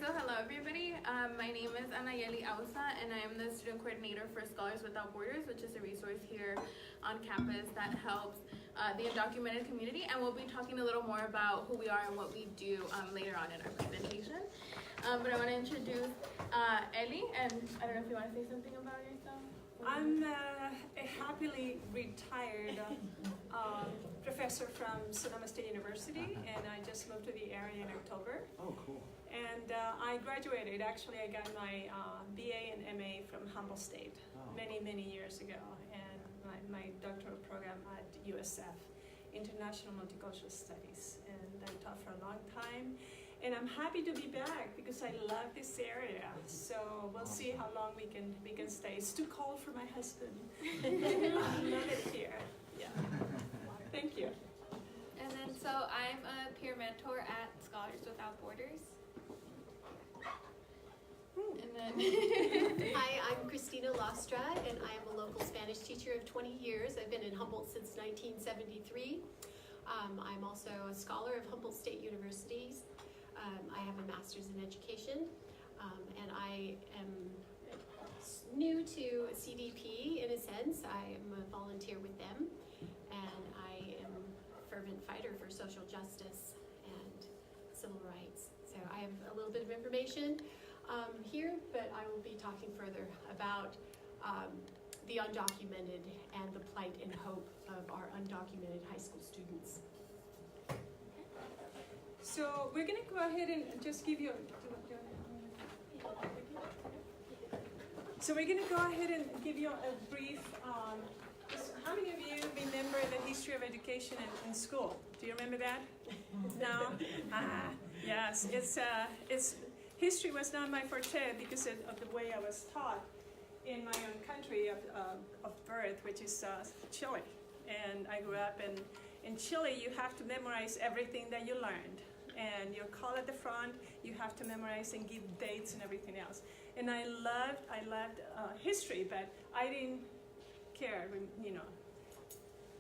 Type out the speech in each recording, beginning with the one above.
So hello everybody, my name is Anayeli Ausa and I am the student coordinator for Scholars Without Borders, which is a resource here on campus that helps the undocumented community, and we'll be talking a little more about who we are and what we do later on in our presentation. But I want to introduce Ellie, and I don't know if you want to say something about yourself. I'm a happily retired professor from Sonoma State University, and I just moved to the area in October. Oh, cool. And I graduated. Actually, I got my BA and MA from Humboldt State many years ago, and my doctoral program at USF, International Multicultural Studies, and I taught for a long time. And I'm happy to be back because I love this area. So we'll see how long we can stay. It's too cold for my husband. I love it here. Yeah. Thank you. And then, so I'm a peer mentor at Scholars Without Borders. And then Hi, I'm Christina Lastra, and I am a local Spanish teacher of 20 years. I've been in Humboldt since 1973. I'm also a scholar of Humboldt State Universities. I have a master's in education, and I am new to CDP in a sense. I am a volunteer with them, and I am a fervent fighter for social justice and civil rights. So I have a little bit of information here, but I will be talking further about the undocumented and the plight and hope of our undocumented high school students. So we're going to go ahead and just give you. So we're going to go ahead and give you a brief. How many of you remember the history of education in school? Do you remember that? No. Yes. It's history was not my forte because of the way I was taught in my own country of birth, which is Chile. And I grew up in Chile. You have to memorize everything that you learned. And you're called at the front, you have to memorize and give dates and everything else. And I loved history, but I didn't care,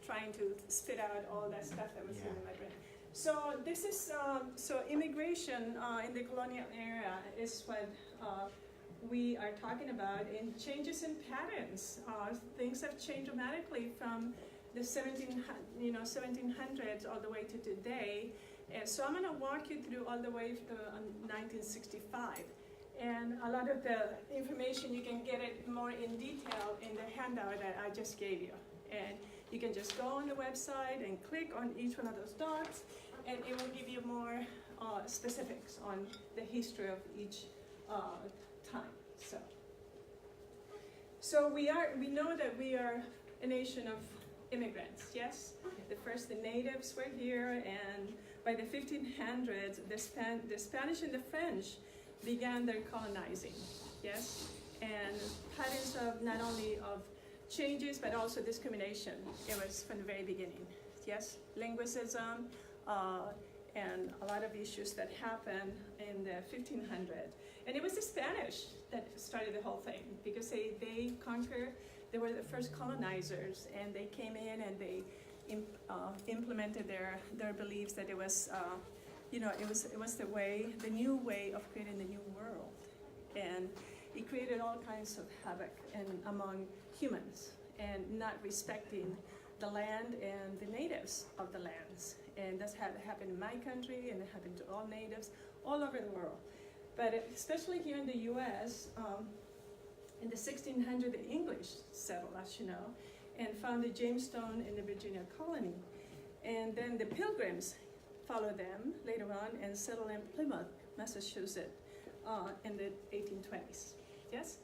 trying to spit out all that stuff that was in my brain. So this is, so immigration in the colonial era is what we are talking about, and changes in patterns. Things have changed dramatically from the 1700s all the way to today. So I'm going to walk you through all the way to 1965. And a lot of the information, you can get it more in detail in the handout that I just gave you. And you can just go on the website and click on each one of those dots, and it will give you more specifics on the history of each time. So we know that we are a nation of immigrants, yes? The natives were here, and by the 1500s, the Spanish and the French began their colonizing, yes? And patterns of not only of changes, but also discrimination. It was from the very beginning, yes? Linguicism, and a lot of issues that happened in the 1500s. And it was the Spanish that started the whole thing, because they conquered, they were the first colonizers, and they came in and they implemented their beliefs that it was, it was the new way of creating the new world, and it created all kinds of havoc among humans, and not respecting the land and the natives of the lands. And that's had happened in my country, and it happened to all natives all over the world. But especially here in the U.S., in the 1600s, the English settled, as you know, and founded Jamestown in the Virginia colony. And then the Pilgrims followed them later on and settled in Plymouth, Massachusetts, in the 1820s. Yes?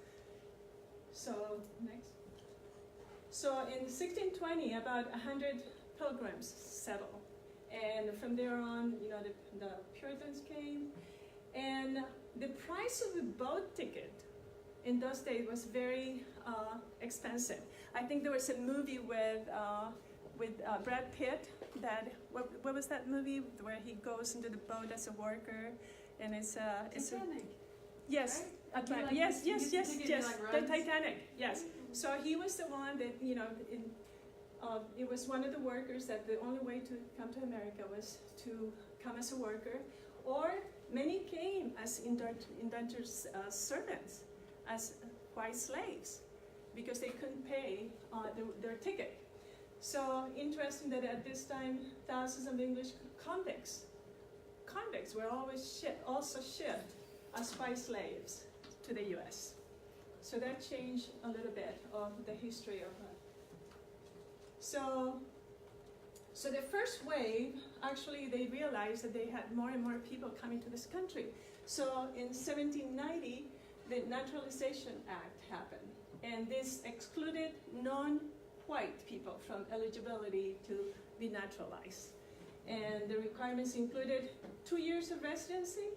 So, next. So in 1620, about 100 Pilgrims settled. And from there on, the Puritans came. And the price of a boat ticket in those days was very expensive. I think there was a movie with Brad Pitt. What was that movie where he goes into the boat as a worker, and it's Titanic. Yes, Right? Atlantic. Yes. The Titanic. Yes. So he was the one that it was one of the workers that the only way to come to America was to come as a worker, or many came as indentured servants, as white slaves, because they couldn't pay their ticket. So interesting that at this time, thousands of English convicts were also shipped as white slaves to the U.S. So that changed a little bit of the history of that. So the first wave, actually they realized that they had more and more people coming to this country. So in 1790, the Naturalization Act happened, and this excluded non-white people from eligibility to be naturalized. And the requirements included 2 years of residency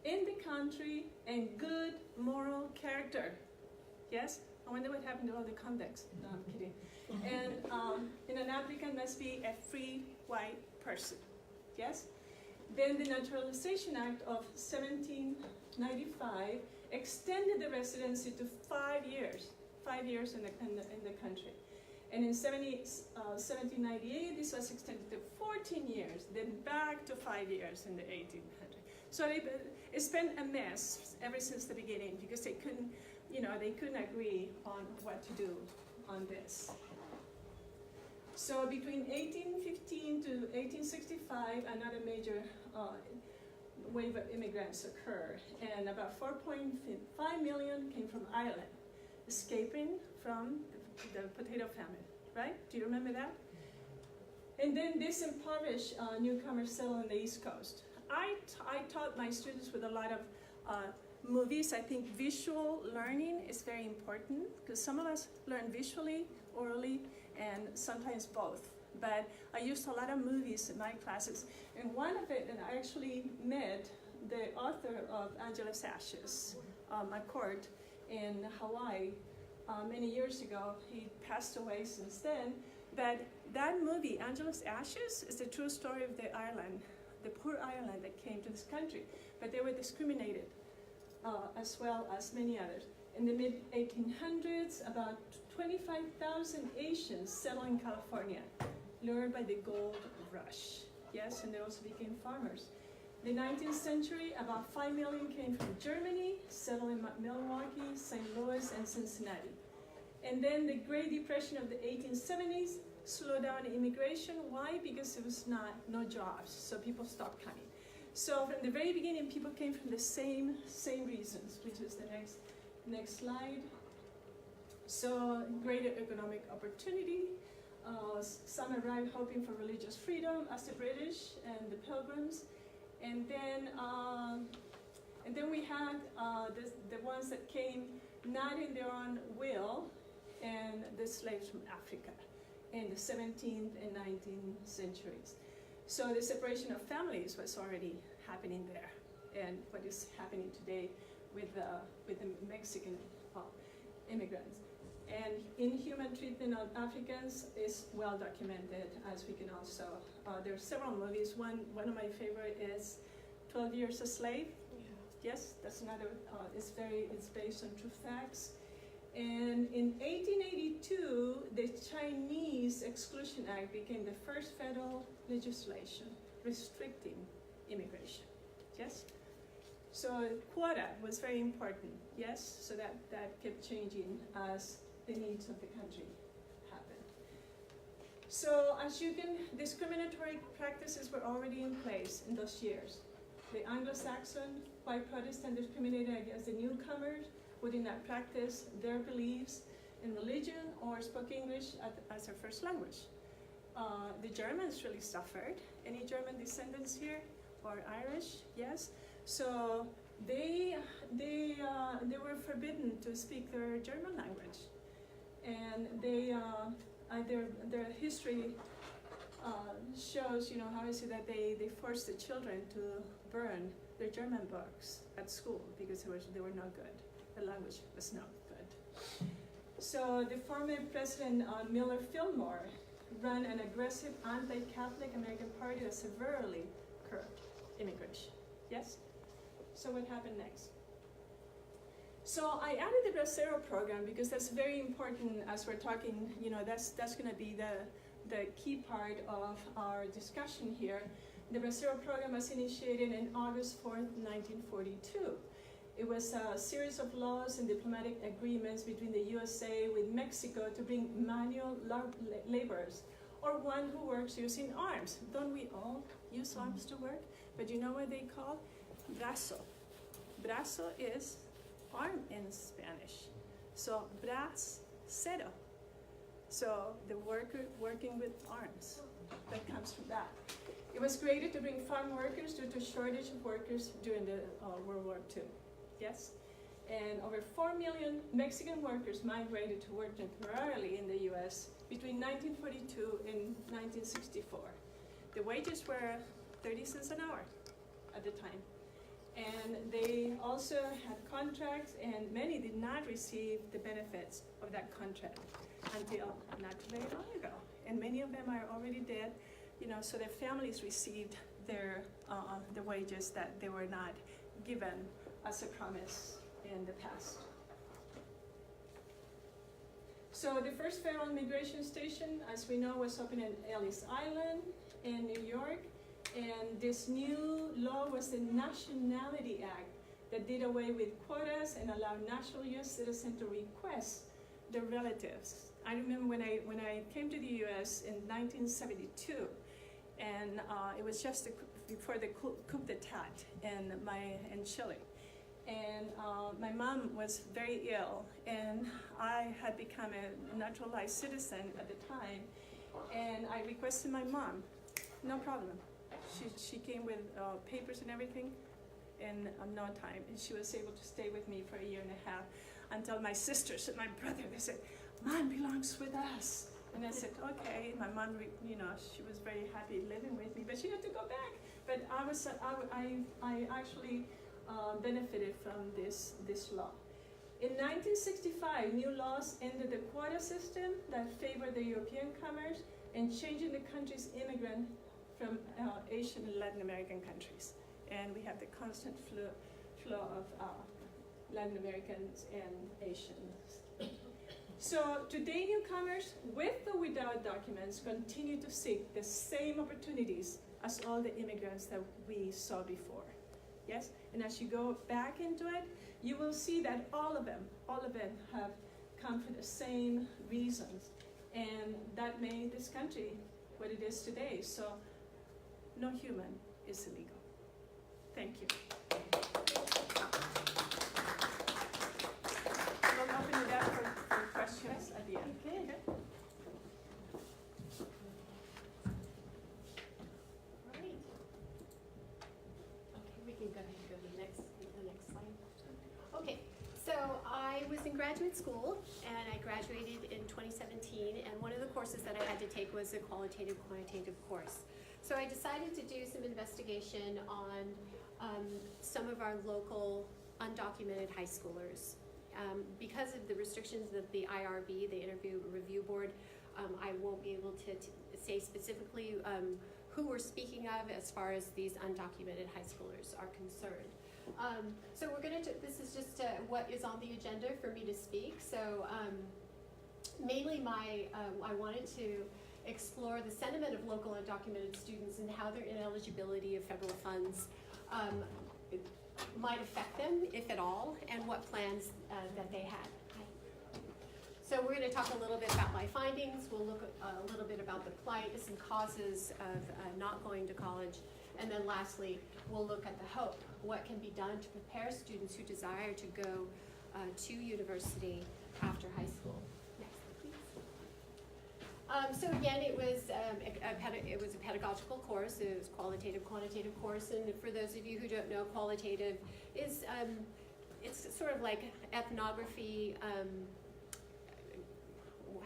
in the country and good moral character. Yes? I wonder what happened to all the convicts. No, I'm kidding. And an applicant must be a free white person. Yes? Then the Naturalization Act of 1795 extended the residency to 5 years. 5 years in the country. And in 1798, this was extended to 14 years, then back to 5 years in the 1800s. So it's been a mess ever since the beginning, because they couldn't agree on what to do on this. So between 1815 to 1865, another major wave of immigrants occurred, and about 4.5 million came from Ireland, escaping from the potato famine, right? Do you remember that? And then this impoverished newcomers settled on the East Coast. I taught my students with a lot of movies. I think visual learning is very important, because some of us learn visually, orally, and sometimes both. But I used a lot of movies in my classes, and one of it, and I actually met the author of Angela's Ashes, McCord, in Hawaii many years ago. He passed away since then. But that movie, Angela's Ashes, is the true story of the Ireland, the poor Ireland that came to this country. But they were discriminated, as well as many others. In the mid-1800s, about 25,000 Asians settled in California, lured by the gold rush. Yes, and they also became farmers. In the 19th century, about 5 million came from Germany, settled in Milwaukee, St. Louis, and Cincinnati. And then the Great Depression of the 1870s slowed down immigration. Why? Because there was no jobs, so people stopped coming. So from the very beginning, people came from the same reasons, which is the next slide. So greater economic opportunity. Some arrived hoping for religious freedom, as the British and the Pilgrims. And then we had the ones that came not in their own will, and the slaves from Africa in the 17th and 19th centuries. So the separation of families was already happening there, and what is happening today with the Mexican immigrants. And inhuman treatment of Africans is well documented, as we can also, there are several movies. One of my favorite is 12 Years a Slave. Yeah. Yes, that's another, it's based on true facts. And in 1882, the Chinese Exclusion Act became the first federal legislation restricting immigration. Yes? So quota was very important, yes? So that kept changing as the needs of the country happened. So as you can, discriminatory practices were already in place in those years. The Anglo-Saxon white Protestant discriminated against the newcomers who did not practice their beliefs in religion or spoke English as their first language. The Germans really suffered. Any German descendants here? Or Irish? Yes. So they were forbidden to speak their German language, and their history shows, how is it that they forced the children to burn their German books at school because they were not good. The language was not good. So the former President Miller Fillmore ran an aggressive anti-Catholic American party that severely curbed immigration. Yes? So what happened next? So I added the Bracero program because that's very important as we're talking, that's going to be the key part of our discussion here. The Bracero program was initiated in August 4th, 1942. It was a series of laws and diplomatic agreements between the USA with Mexico to bring manual laborers, or one who works using arms. Don't we all use arms to work? But you know what they call? Brazo. Brazo is arm in Spanish. So, bracero. So, the worker working with arms. That comes from that. It was created to bring farm workers due to shortage of workers during the World War II. Yes? And over 4 million Mexican workers migrated to work temporarily in the US between 1942 and 1964. The wages were 30 cents an hour at the time. And they also had contracts, and many did not receive the benefits of that contract until not very long ago. And many of them are already dead, so their families received their the wages that they were not given as a promise in the past. So the first federal immigration station, as we know, was opened in Ellis Island in New York. And this new law was the Nationality Act that did away with quotas and allowed national US citizens to request their relatives. I remember when I came to the US in 1972, and it was just before the coup d'etat in Chile. And my mom was very ill, and I had become a naturalized citizen at the time, and I requested my mom, no problem. She came with papers and everything in no time, and she was able to stay with me for 1.5 years until my sisters and my brother, they said, "Mom belongs with us." And I said, okay. My mom, she was very happy living with me, but she had to go back. But I actually benefited from this law. In 1965, new laws ended the quota system that favored the European commerce and changing the country's immigrant from Asian and Latin American countries. And we have the constant flow of Latin Americans and Asians. So today newcomers, with or without documents, continue to seek the same opportunities as all the immigrants that we saw before. Yes? And as you go back into it, you will see that all of them have come for the same reasons. And that made this country what it is today. So no human is illegal. Thank you. We'll open it up for questions at the end. Okay. Right. Okay, we can go ahead and go to the next slide. Okay, so I was in graduate school, and I graduated in 2017, and one of the courses that I had to take was a qualitative quantitative course. So I decided to do some investigation on some of our local undocumented high schoolers. Because of the restrictions of the IRB, the Interview Review Board, I won't be able to say specifically who we're speaking of as far as these undocumented high schoolers are concerned. So we're going to, this is just what is on the agenda for me to speak. So mainly I wanted to explore the sentiment of local undocumented students and how their ineligibility of federal funds might affect them, if at all, and what plans that they had. So we're going to talk a little bit about my findings. We'll look a little bit about the plight and causes of not going to college. And then lastly, we'll look at the hope. What can be done to prepare students who desire to go to university after high school. Next, please. So again, it was a pedagogical course. It was qualitative, quantitative course. And for those of you who don't know, qualitative is it's sort of like ethnography.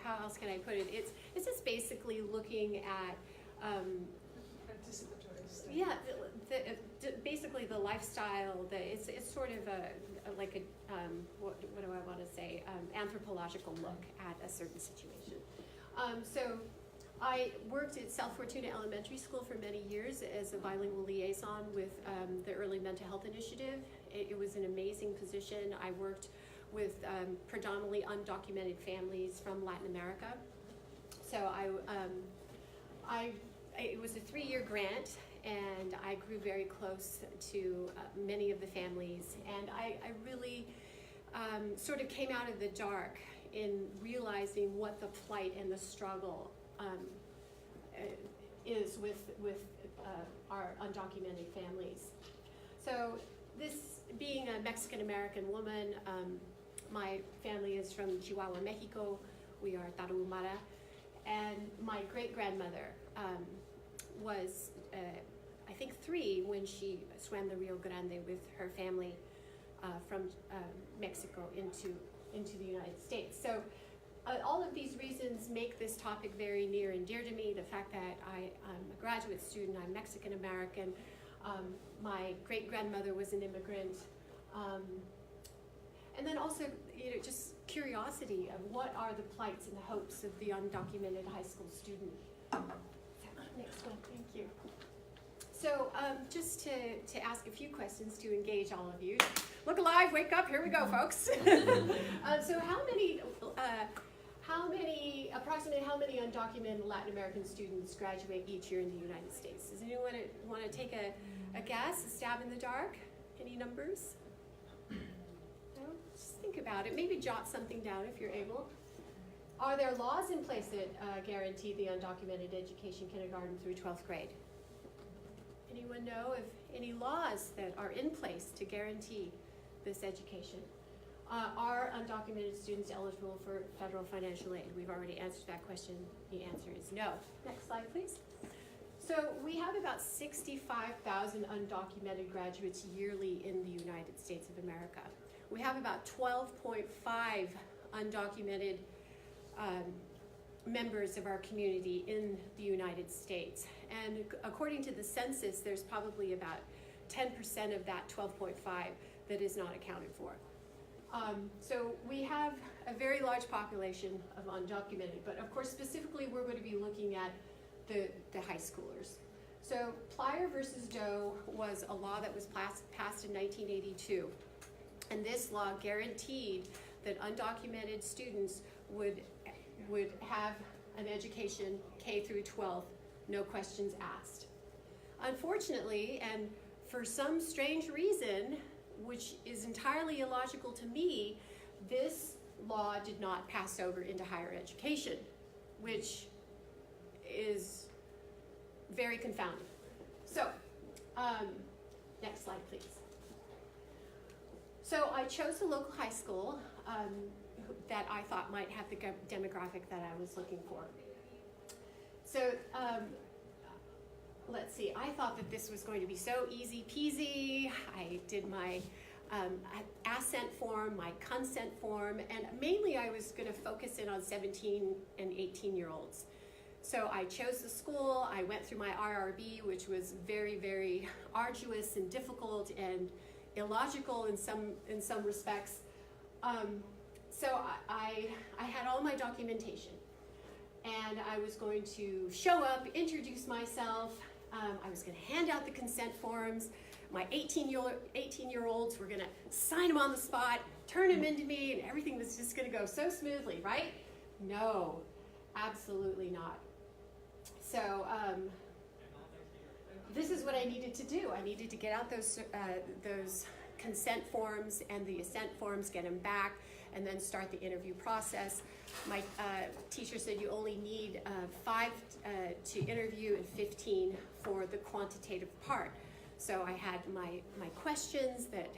How else can I put it? It's just basically looking at Participatory study. yeah, basically the lifestyle. It's sort of like a what do I want to say? Anthropological look at a certain situation. So I worked at South Fortuna Elementary School for many years as a bilingual liaison with the Early Mental Health Initiative. It was an amazing position. I worked with predominantly undocumented families from Latin America. So it was a 3-year grant, and I grew very close to many of the families, and I really sort of came out of the dark in realizing what the plight and the struggle is with our undocumented families. So this, being a Mexican American woman, my family is from Chihuahua, Mexico. We are Tarahumara, and my great-grandmother was, I think, 3 when she swam the Rio Grande with her family from Mexico into the United States. So all of these reasons make this topic very near and dear to me. The fact that I'm a graduate student, I'm Mexican American, my great-grandmother was an immigrant, and then also, just curiosity of what are the plights and the hopes of the undocumented high school student. Next one, thank you. So just to ask a few questions to engage all of you. Look alive, wake up, here we go, folks. So approximately how many undocumented Latin American students graduate each year in the United States? Does anyone want to take a guess, a stab in the dark? Any numbers? No? Just think about it. Maybe jot something down if you're able. Are there laws in place that guarantee the undocumented education kindergarten through 12th grade? Anyone know of any laws that are in place to guarantee this education? Are undocumented students eligible for federal financial aid? We've already answered that question. The answer is no. Next slide, please. So we have about 65,000 undocumented graduates yearly in the United States of America. We have about 12.5 undocumented members of our community in the United States. And according to the census, there's probably about 10% of that 12.5 that is not accounted for. So we have a very large population of undocumented, but of course specifically we're going to be looking at the high schoolers. So Plyer versus Doe was a law that was passed in 1982, and this law guaranteed that undocumented students would have an education K through 12, no questions asked. Unfortunately, and for some strange reason, which is entirely illogical to me, this law did not pass over into higher education, which is very confounding. So, next slide, please. So I chose a local high school that I thought might have the demographic that I was looking for. So let's see, I thought that this was going to be so easy peasy. I did my assent form, my consent form, and mainly I was going to focus in on 17 and 18-year-olds. So I chose the school, I went through my RRB, which was very, very arduous and difficult and illogical in some respects. So I had all my documentation, and I was going to show up, introduce myself. I was going to hand out the consent forms. My 18-year-olds were going to sign them on the spot, turn them into me, and everything was just going to go so smoothly, right? No, absolutely not. So this is what I needed to do. I needed to get out those consent forms and the assent forms, get them back, and then start the interview process. My teacher said you only need 5 to interview and 15 for the quantitative part. So I had my questions that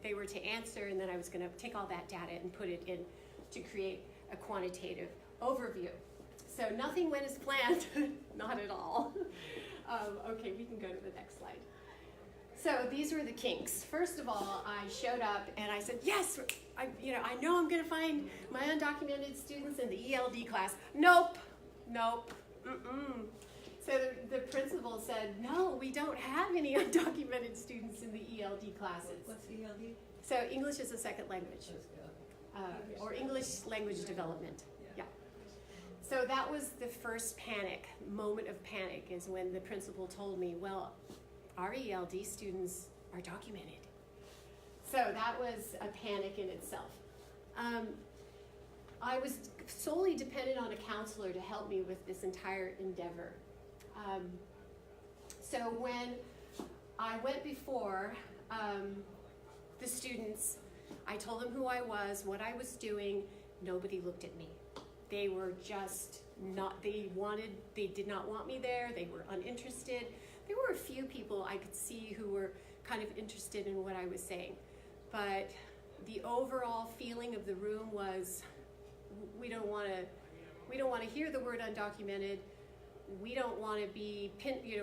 they were to answer, and then I was going to take all that data and put it in to create a quantitative overview. So nothing went as planned, not at all. Okay, we can go to the next slide. So these were the kinks. First of all, I showed up and I said, yes, I know I'm going to find my undocumented students in the ELD class. Nope. So the principal said, no, we don't have any undocumented students in the ELD classes. What's ELD? So English is a second language, or English language development. Yeah. So that was the first moment of panic, is when the principal told me, well, our ELD students are documented. So that was a panic in itself. I was solely dependent on a counselor to help me with this entire endeavor. So when I went before the students, I told them who I was, what I was doing. Nobody looked at me. They were just not, they did not want me there. They were uninterested. There were a few people I could see who were kind of interested in what I was saying. But the overall feeling of the room was, we don't want to hear the word undocumented. We don't want to be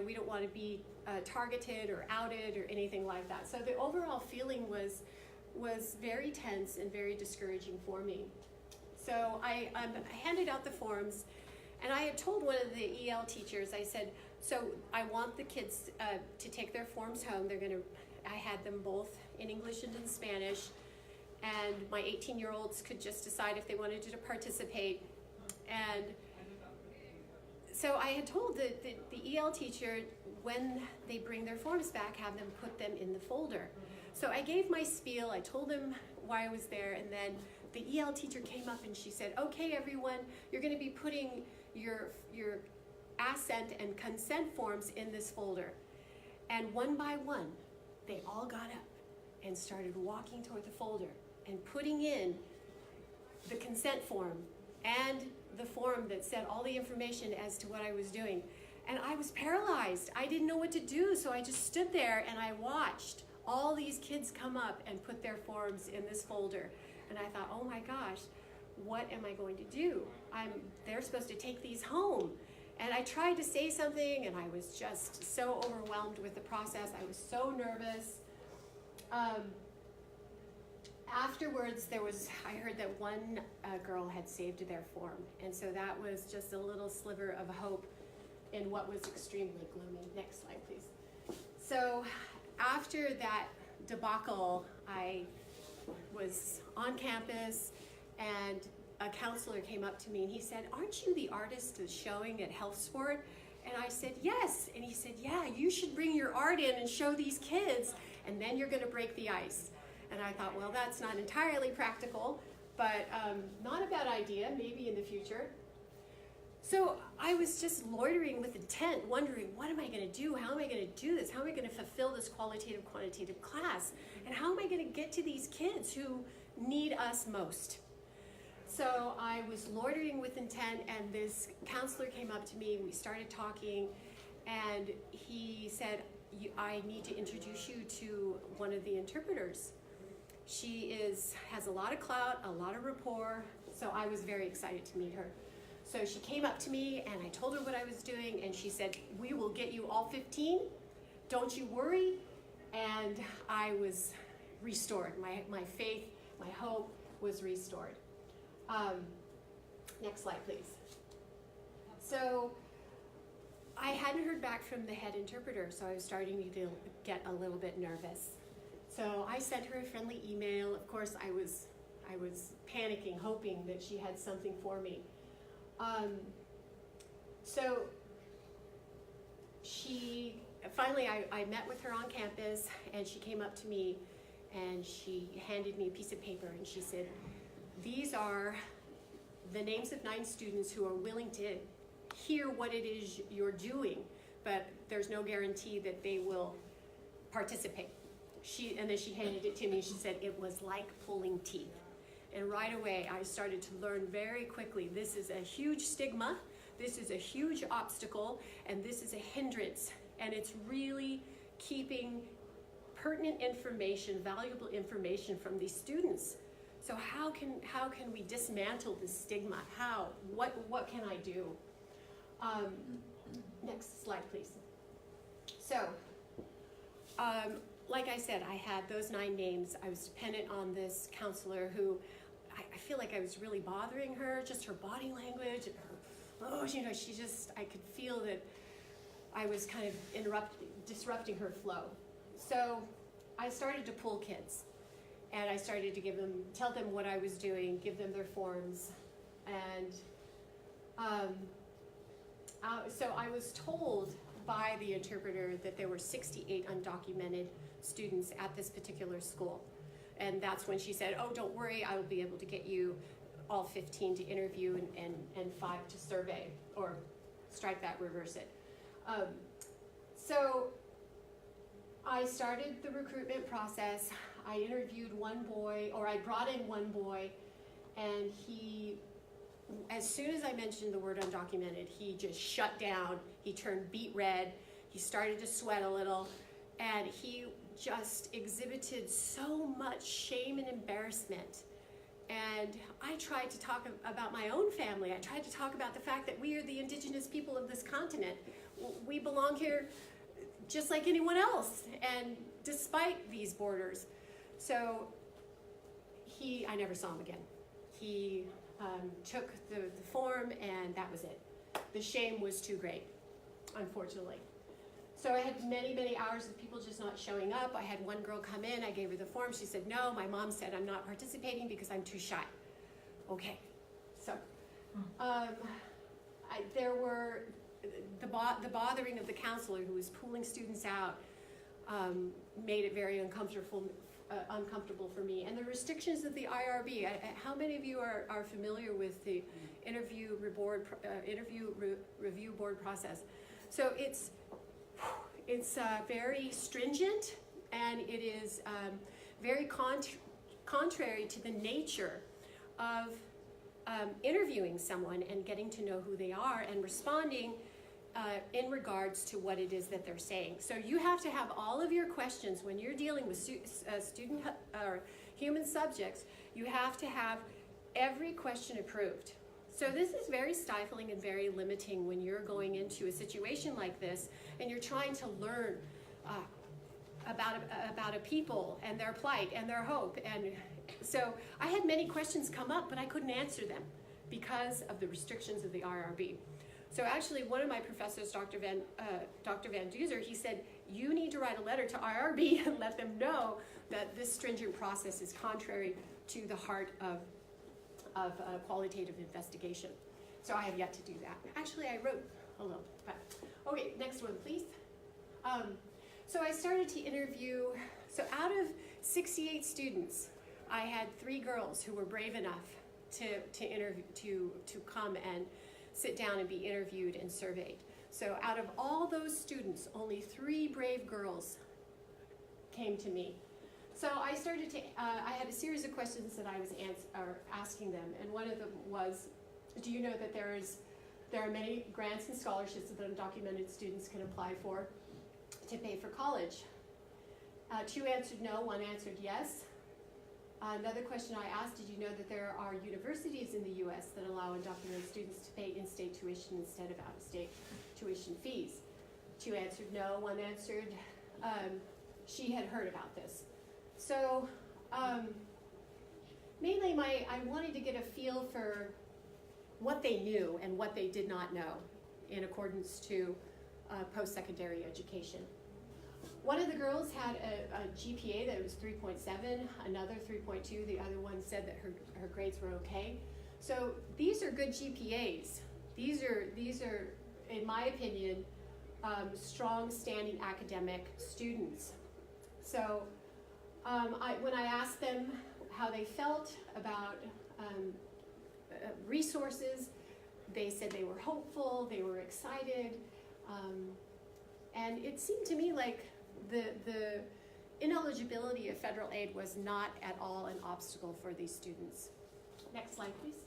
we don't want to be targeted or outed or anything like that. So the overall feeling was very tense and very discouraging for me. So I handed out the forms, and I had told one of the EL teachers, I said, so I want the kids to take their forms home. I had them both in English and in Spanish, and my 18-year-olds could just decide if they wanted to participate. And so I had told the EL teacher, when they bring their forms back, have them put them in the folder. So I gave my spiel, I told them why I was there, and then the EL teacher came up and she said, okay, everyone, you're going to be putting your assent and consent forms in this folder. And one by one, they all got up and started walking toward the folder and putting in the consent form and the form that said all the information as to what I was doing. And I was paralyzed. I didn't know what to do, so I just stood there and I watched all these kids come up and put their forms in this folder. And I thought, oh my gosh, what am I going to do? They're supposed to take these home. And I tried to say something, and I was just so overwhelmed with the process. I was so nervous. Afterwards, I heard that one girl had saved their form. And so that was just a little sliver of hope in what was extremely gloomy. Next slide, please. So after that debacle, I was on campus, and a counselor came up to me and he said, aren't you the artist that's showing at Health Sport? And I said, yes. And he said, yeah, you should bring your art in and show these kids, and then you're going to break the ice. And I thought, well, that's not entirely practical, but not a bad idea, maybe in the future. So I was just loitering with intent, wondering, what am I going to do? How am I going to do this? How am I going to fulfill this qualitative, quantitative class? And how am I going to get to these kids who need us most? So I was loitering with intent, and this counselor came up to me. We started talking, and he said, I need to introduce you to one of the interpreters. She has a lot of clout, a lot of rapport, so I was very excited to meet her. So she came up to me, and I told her what I was doing, and she said, we will get you all 15. Don't you worry. And I was restored. My faith, my hope was restored. Next slide, please. So I hadn't heard back from the head interpreter, so I was starting to get a little bit nervous. So I sent her a friendly email. Of course, I was panicking, hoping that she had something for me. So she finally, I met with her on campus, and she came up to me and she handed me a piece of paper, and she said, these are the names of 9 students who are willing to hear what it is you're doing, but there's no guarantee that they will participate. And then she handed it to me, and she said, it was like pulling teeth. And right away, I started to learn very quickly, this is a huge stigma, this is a huge obstacle, and this is a hindrance, and it's really keeping pertinent information, valuable information from these students. So how can we dismantle this stigma? How? What can I do? Next slide, please. So, like I said, I had those 9 names. I was dependent on this counselor who, I feel like I was really bothering her, just her body language, and her, I could feel that I was kind of disrupting her flow. So I started to pull kids, and I started to tell them what I was doing, give them their forms, and so I was told by the interpreter that there were 68 undocumented students at this particular school. And that's when she said, oh, don't worry, I will be able to get you all 15 to interview and 5 to survey, or strike that, reverse it. So I started the recruitment process. I interviewed one boy, or I brought in one boy, and he, as soon as I mentioned the word undocumented, he just shut down. He turned beet red. He started to sweat a little, and he just exhibited so much shame and embarrassment. And I tried to talk about my own family. I tried to talk about the fact that we are the indigenous people of this continent. We belong here just like anyone else, and despite these borders. So I never saw him again. He took the form, and that was it. The shame was too great, unfortunately. So I had many, many hours of people just not showing up. I had one girl come in, I gave her the form, she said no, my mom said I'm not participating because I'm too shy. Okay, so there were the bothering of the counselor who was pulling students out made it very uncomfortable for me. And the restrictions of the IRB, how many of you are familiar with the interview review board process? So it's very stringent, and it is very contrary to the nature of interviewing someone and getting to know who they are and responding in regards to what it is that they're saying. So you have to have all of your questions when you're dealing with student or human subjects. You have to have every question approved. So this is very stifling and very limiting when you're going into a situation like this and you're trying to learn about a people and their plight and their hope. And so I had many questions come up, but I couldn't answer them because of the restrictions of the IRB. So actually, one of my professors, Dr. Van Duzer, he said, you need to write a letter to IRB and let them know that this stringent process is contrary to the heart of qualitative investigation. So I have yet to do that. Actually, I wrote a little, but okay, next one, please. So I started to interview, so out of 68 students, I had 3 girls who were brave enough to come and sit down and be interviewed and surveyed. So out of all those students, only 3 brave girls came to me. So I started to, I had a series of questions that I was asking them, and one of them was, do you know that there are many grants and scholarships that undocumented students can apply for to pay for college? 2 answered no, 1 answered yes. Another question I asked, did you know that there are universities in the U.S. that allow undocumented students to pay in-state tuition instead of out-of-state tuition fees? 2 answered no, 1 answered she had heard about this. So mainly I wanted to get a feel for what they knew and what they did not know in accordance to post-secondary education. One of the girls had a GPA that was 3.7, another 3.2, the other one said that her grades were okay. So these are good GPAs. These are, in my opinion, strong standing academic students. So when I asked them how they felt about resources, they said they were hopeful, they were excited, and it seemed to me like the ineligibility of federal aid was not at all an obstacle for these students. Next slide, please.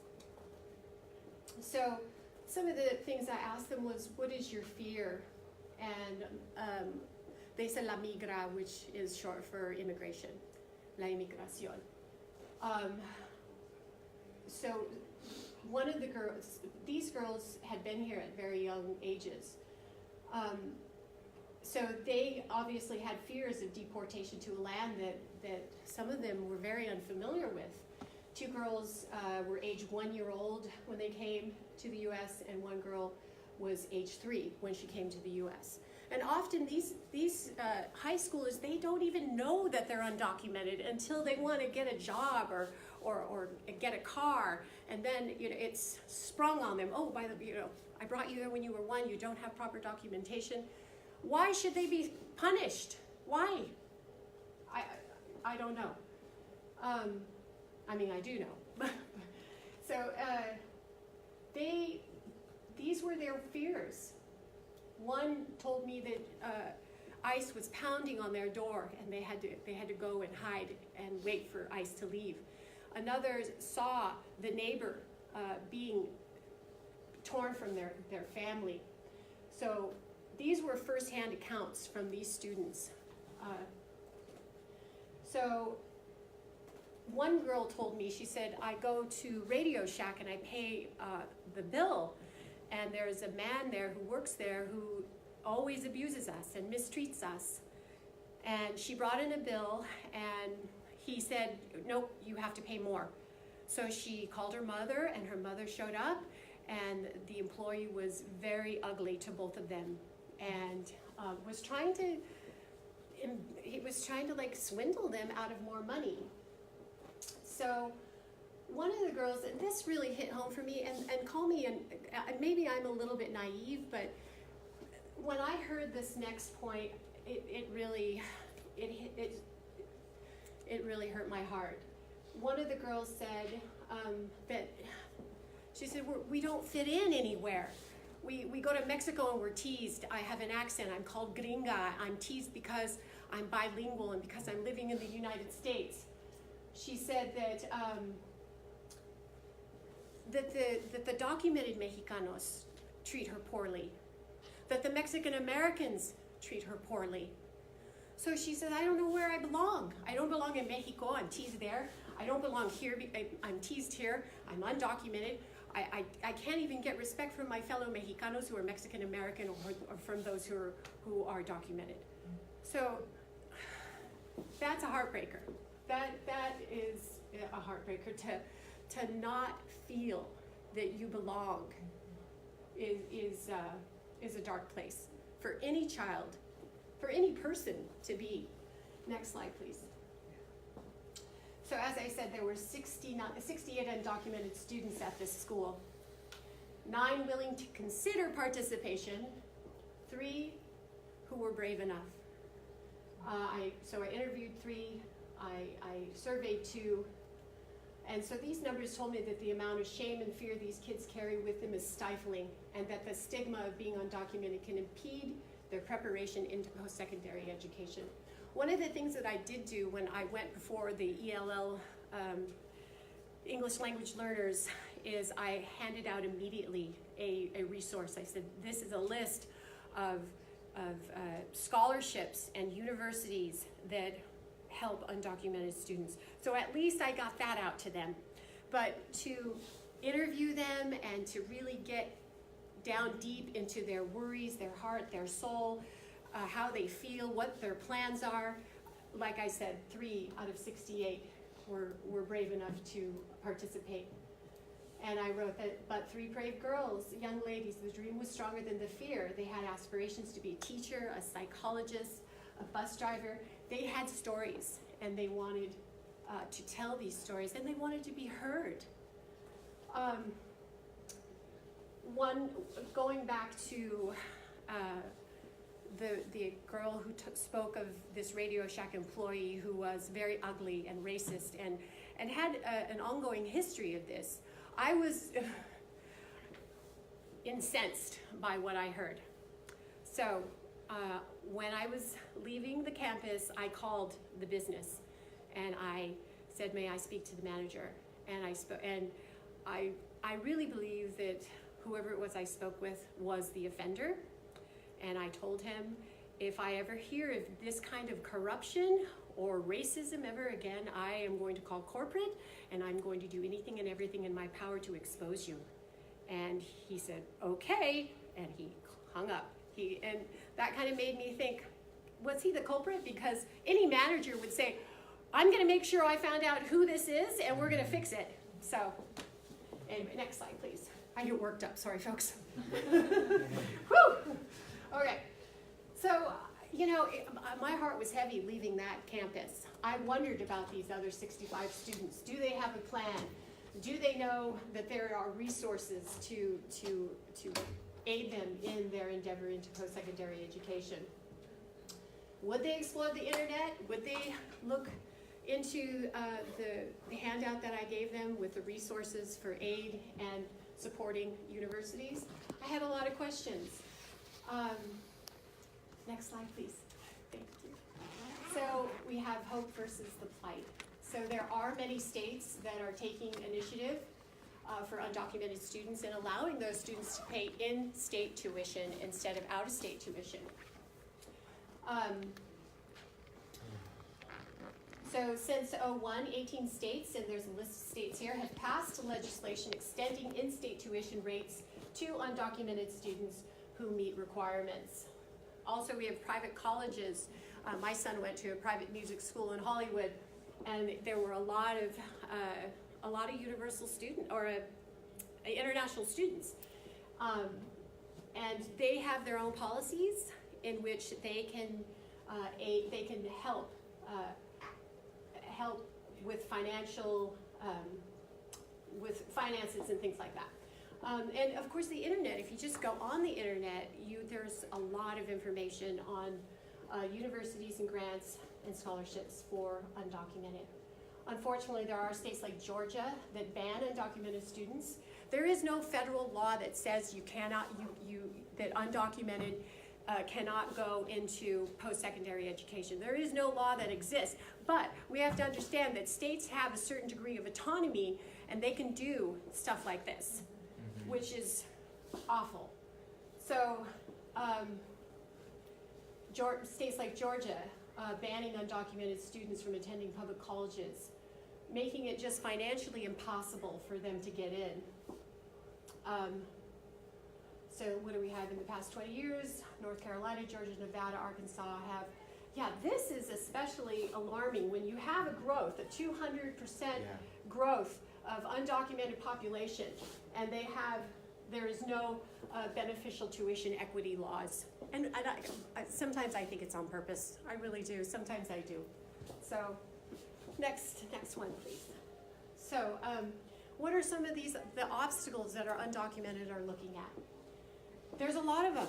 So some of the things I asked them was, what is your fear? And they said la migra, which is short for immigration, la inmigración. So one of the girls, these girls had been here at very young ages. So they obviously had fears of deportation to a land that some of them were very unfamiliar with. 2 girls were age 1 year old when they came to the U.S., and 1 girl was age 3 when she came to the U.S. And often these high schoolers, they don't even know that they're undocumented until they want to get a job or get a car, and then it's sprung on them. Oh, I brought you here when you were 1. You don't have proper documentation. Why should they be punished? Why? I don't know. I mean, I do know. So these were their fears. One told me that ICE was pounding on their door and they had to go and hide and wait for ICE to leave. Another saw the neighbor being torn from their family. So these were firsthand accounts from these students. So one girl told me, she said, I go to Radio Shack and I pay the bill, and there's a man there who works there who always abuses us and mistreats us. And she brought in a bill and he said, nope, you have to pay more. So she called her mother and her mother showed up, and the employee was very ugly to both of them and was trying to like swindle them out of more money. So one of the girls, and this really hit home for me, and call me, and maybe I'm a little bit naive, but when I heard this next point, it really hurt my heart. One of the girls said that she said, we don't fit in anywhere. We go to Mexico and we're teased. I have an accent. I'm called gringa. I'm teased because I'm bilingual and because I'm living in the United States. She said that the documented Mexicanos treat her poorly, that the Mexican Americans treat her poorly. So she said, I don't know where I belong. I don't belong in Mexico. I'm teased there. I don't belong here. I'm teased here. I'm undocumented. I can't even get respect from my fellow Mexicanos who are Mexican American or from those who are documented. So that's a heartbreaker. That is a heartbreaker to not feel that you belong is a dark place for any child, for any person to be. Next slide, please. So as I said, there were 68 undocumented students at this school. 9 willing to consider participation, 3 who were brave enough. So I interviewed 3, I surveyed 2, and so these numbers told me that the amount of shame and fear these kids carry with them is stifling, and that the stigma of being undocumented can impede their preparation into post-secondary education. One of the things that I did do when I went before the ELL English language learners is I handed out immediately a resource. I said, this is a list of scholarships and universities that help undocumented students. So at least I got that out to them. But to interview them and to really get down deep into their worries, their heart, their soul, how they feel, what their plans are. Like I said, 3 out of 68 were brave enough to participate. And I wrote that, but 3 brave girls, young ladies, the dream was stronger than the fear. They had aspirations to be a teacher, a psychologist, a bus driver. They had stories, and they wanted to tell these stories, and they wanted to be heard. Going back to the girl who spoke of this Radio Shack employee who was very ugly and racist and had an ongoing history of this, I was incensed by what I heard. So when I was leaving the campus, I called the business and I said, may I speak to the manager? And I really believe that whoever it was I spoke with was the offender. And I told him, if I ever hear of this kind of corruption or racism ever again, I am going to call corporate and I'm going to do anything and everything in my power to expose you. And he said, okay, and he hung up. And that kind of made me think, was he the culprit? Because any manager would say, I'm gonna make sure I found out who this is and we're gonna fix it. So, anyway, next slide, please. I get worked up, sorry folks. Whew. Okay, so, my heart was heavy leaving that campus. I wondered about these other 65 students. Do they have a plan? Do they know that there are resources to aid them in their endeavor into post-secondary education? Would they explore the internet? Would they look into the handout that I gave them with the resources for aid and supporting universities? I had a lot of questions. Next slide, please. Thank you. So we have hope versus the plight. So there are many states that are taking initiative for undocumented students and allowing those students to pay in-state tuition instead of out-of-state tuition. So since 2001, 18 states, and there's a list of states here, have passed legislation extending in-state tuition rates to undocumented students who meet requirements. Also, we have private colleges. My son went to a private music school in Hollywood, and there were a lot of universal student or international students, and they have their own policies in which they can help with with finances and things like that. And of course, the internet. If you just go on the internet, there's a lot of information on universities and grants and scholarships for undocumented. Unfortunately, there are states like Georgia that ban undocumented students. There is no federal law that says that undocumented cannot go into post-secondary education. There is no law that exists, but we have to understand that states have a certain degree of autonomy and they can do stuff like this, which is awful. So states like Georgia banning undocumented students from attending public colleges, making it just financially impossible for them to get in. So what do we have in the past 20 years? North Carolina, Georgia, Nevada, Arkansas have, this is especially alarming when you have a growth, a 200% growth of undocumented population, and there is no beneficial tuition equity laws. And sometimes I think it's on purpose. I really do. Sometimes I do. So next one, please. So what are some of the obstacles that our undocumented are looking at? There's a lot of them,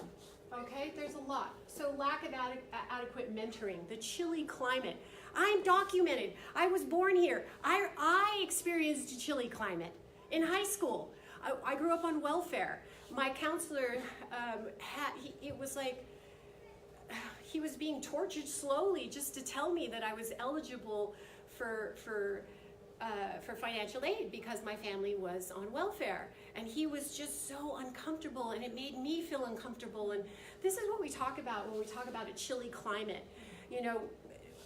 okay? There's a lot. So lack of adequate mentoring, the chilly climate. I'm documented. I was born here. I experienced a chilly climate in high school. I grew up on welfare. My counselor, it was like he was being tortured slowly just to tell me that I was eligible for financial aid because my family was on welfare. And he was just so uncomfortable, and it made me feel uncomfortable. And this is what we talk about when we talk about a chilly climate. You know,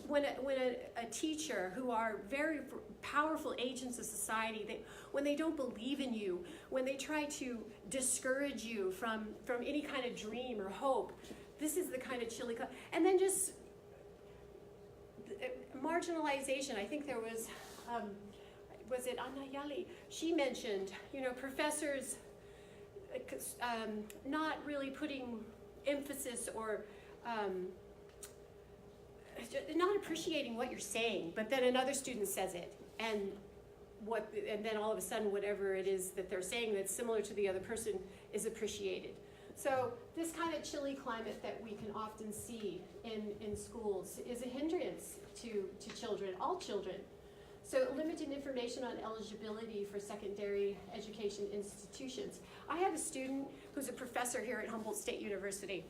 when a teacher, who are very powerful agents of society, when they don't believe in you, when they try to discourage you from any kind of dream or hope, this is the kind of chilly climate. And then just marginalization. I think there was it Anayali? She mentioned, professors not really putting emphasis or not appreciating what you're saying, but then another student says it, and then all of a sudden whatever it is that they're saying that's similar to the other person is appreciated. So this kind of chilly climate that we can often see in schools is a hindrance to children, all children. So limited information on eligibility for secondary education institutions. I have a student who's a professor here at Humboldt State University.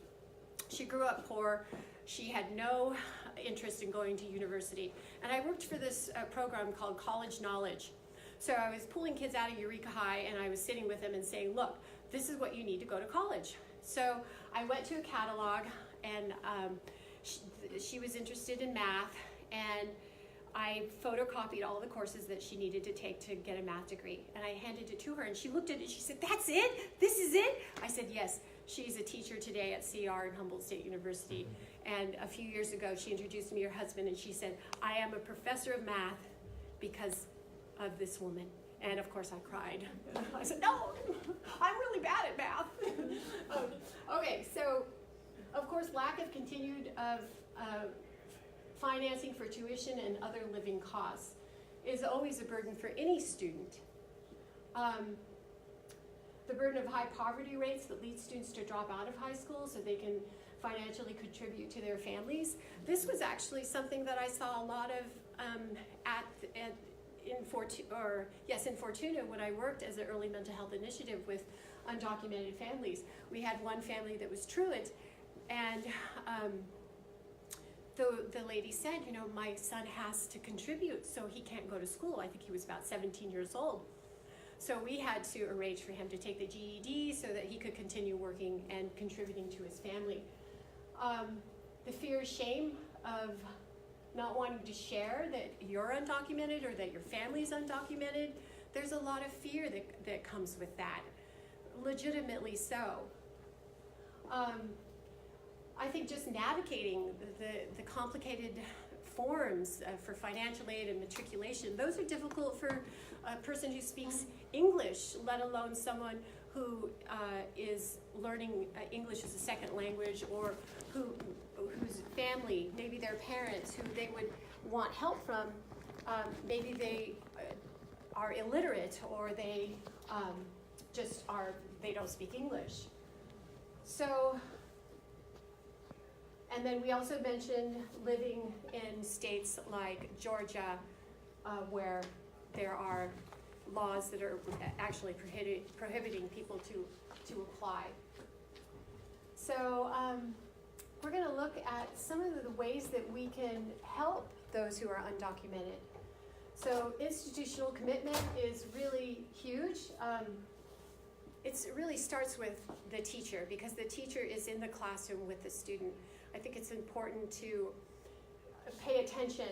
She grew up poor. She had no interest in going to university. And I worked for this program called College Knowledge. So I was pulling kids out of Eureka High, and I was sitting with them and saying, look, this is what you need to go to college. So I went to a catalog, and she was interested in math, and I photocopied all the courses that she needed to take to get a math degree. And I handed it to her, and she looked at it, and she said, that's it? This is it? I said, yes. She's a teacher today at CR in Humboldt State University. And a few years ago, she introduced me to her husband, and she said, I am a professor of math because of this woman. And of course, I cried. I said, no, I'm really bad at math. Okay, so of course, lack of continued financing for tuition and other living costs is always a burden for any student. The burden of high poverty rates that lead students to drop out of high school so they can financially contribute to their families. This was actually something that I saw a lot of in Fortuna when I worked as an early mental health initiative with undocumented families. We had one family that was truant, and the lady said, you know, my son has to contribute, so he can't go to school. I think he was about 17 years old. So we had to arrange for him to take the GED so that he could continue working and contributing to his family. The fear, shame of not wanting to share that you're undocumented or that your family's undocumented, there's a lot of fear that comes with that, legitimately so. I think just navigating the complicated forms for financial aid and matriculation, those are difficult for a person who speaks English, let alone someone who is learning English as a second language, or whose family, maybe their parents, who they would want help from, maybe they are illiterate, or they they don't speak English. So, and then we also mentioned living in states like Georgia, where there are laws that are actually prohibiting people to apply. So we're going to look at some of the ways that we can help those who are undocumented. So institutional commitment is really huge. It really starts with the teacher, because the teacher is in the classroom with the student. I think it's important to pay attention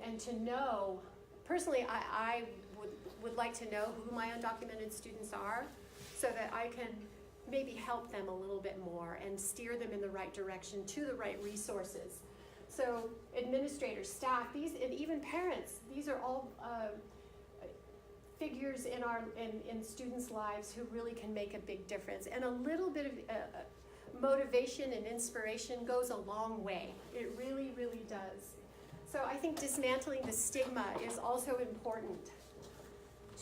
and to know. Personally, I would like to know who my undocumented students are, so that I can maybe help them a little bit more and steer them in the right direction to the right resources. So administrators, staff, and even parents, these are all figures in students' lives who really can make a big difference. And a little bit of motivation and inspiration goes a long way. It really, really does. So I think dismantling the stigma is also important,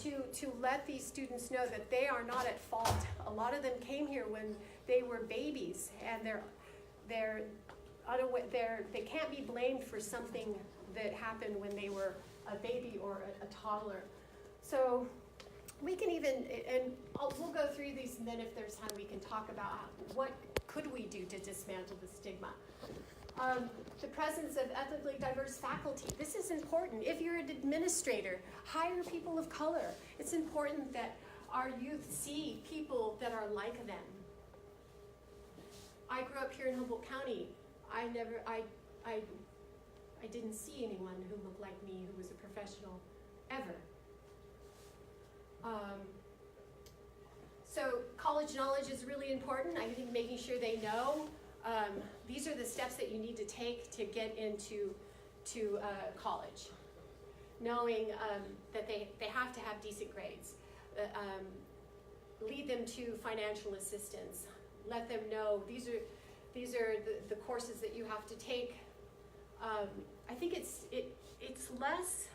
to let these students know that they are not at fault. A lot of them came here when they were babies, and they can't be blamed for something that happened when they were a baby or a toddler. So we can even, and we'll go through these, and then if there's time we can talk about what could we do to dismantle the stigma. The presence of ethnically diverse faculty. This is important. If you're an administrator, hire people of color. It's important that our youth see people that are like them. I grew up here in Humboldt County. I didn't see anyone who looked like me who was a professional ever. So college knowledge is really important. I think making sure they know these are the steps that you need to take to get into college. Knowing that they have to have decent grades. Lead them to financial assistance. Let them know these are the courses that you have to take. I think it's less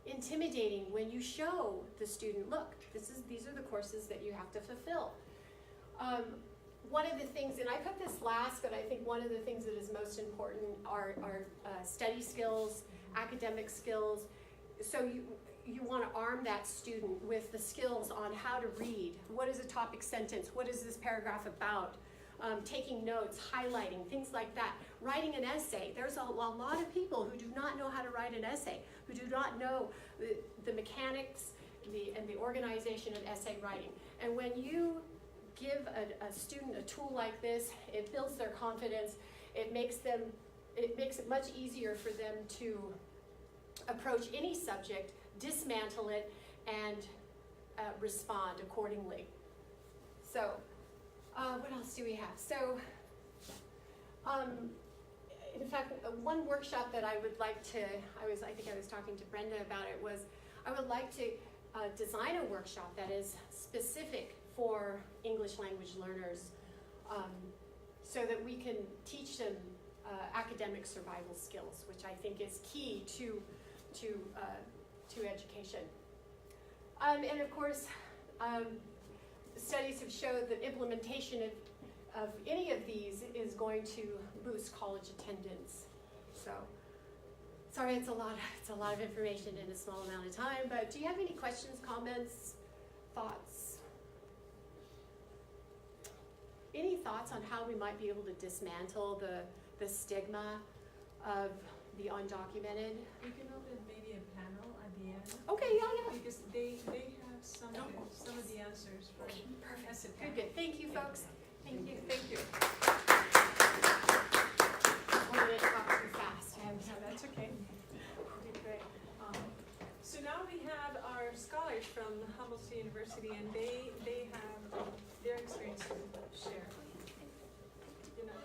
intimidating when you show the student, look, these are the courses that you have to fulfill. One of the things, and I put this last, but I think one of the things that is most important are study skills, academic skills. So you want to arm that student with the skills on how to read. What is a topic sentence? What is this paragraph about? Taking notes, highlighting, things like that. Writing an essay. There's a lot of people who do not know how to write an essay, who do not know the mechanics and the organization of essay writing. And when you give a student a tool like this, it builds their confidence. It makes it much easier for them to approach any subject, dismantle it, and respond accordingly. So, what else do we have? So, in fact, one workshop that I would like to, I think I was talking to Brenda about it, was I would like to design a workshop that is specific for English language learners, so that we can teach them academic survival skills, which I think is key to education. And of course, studies have showed that implementation of any of these is going to boost college attendance. So, sorry, it's a lot of information in a small amount of time, but do you have any questions, comments, thoughts? Any thoughts on how we might be able to dismantle the stigma of the undocumented? We can open maybe a panel at the end. Okay, yeah. Because they have some of the answers for Okay, perfect. as a panel. Good. Thank you, folks. Thank you. Thank you. We're going to talk too fast. No, that's okay. You did great. So now we have our scholars from Humboldt State University, and they have their experience to share. You know,